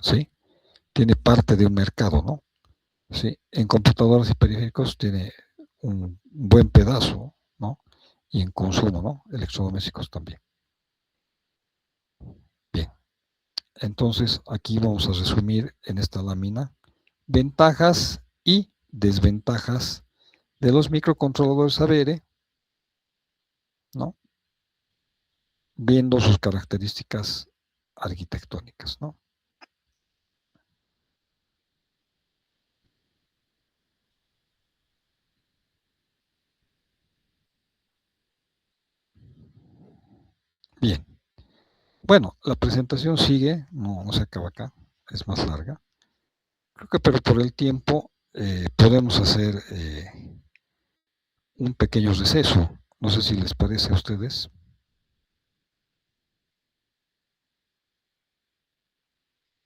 [SPEAKER 1] ¿Sí? Tiene parte de un mercado, ¿no? ¿Sí? En computadoras y periféricos tiene un buen pedazo, ¿no? Y en consumo, ¿no? Electrodomésticos también. Bien, entonces aquí vamos a resumir en esta lámina ventajas y desventajas de los microcontroladores ABR, ¿no? Viendo sus características arquitectónicas, ¿no? Bien, bueno, la presentación sigue, no se acaba acá, es más larga. Creo que, pero por el tiempo podemos hacer un pequeño receso. No sé si les parece a ustedes.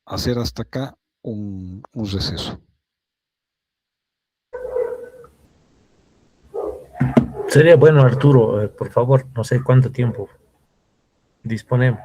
[SPEAKER 1] Hacer hasta acá un receso.
[SPEAKER 2] Sería bueno, Arturo, por favor, no sé cuánto tiempo disponemos.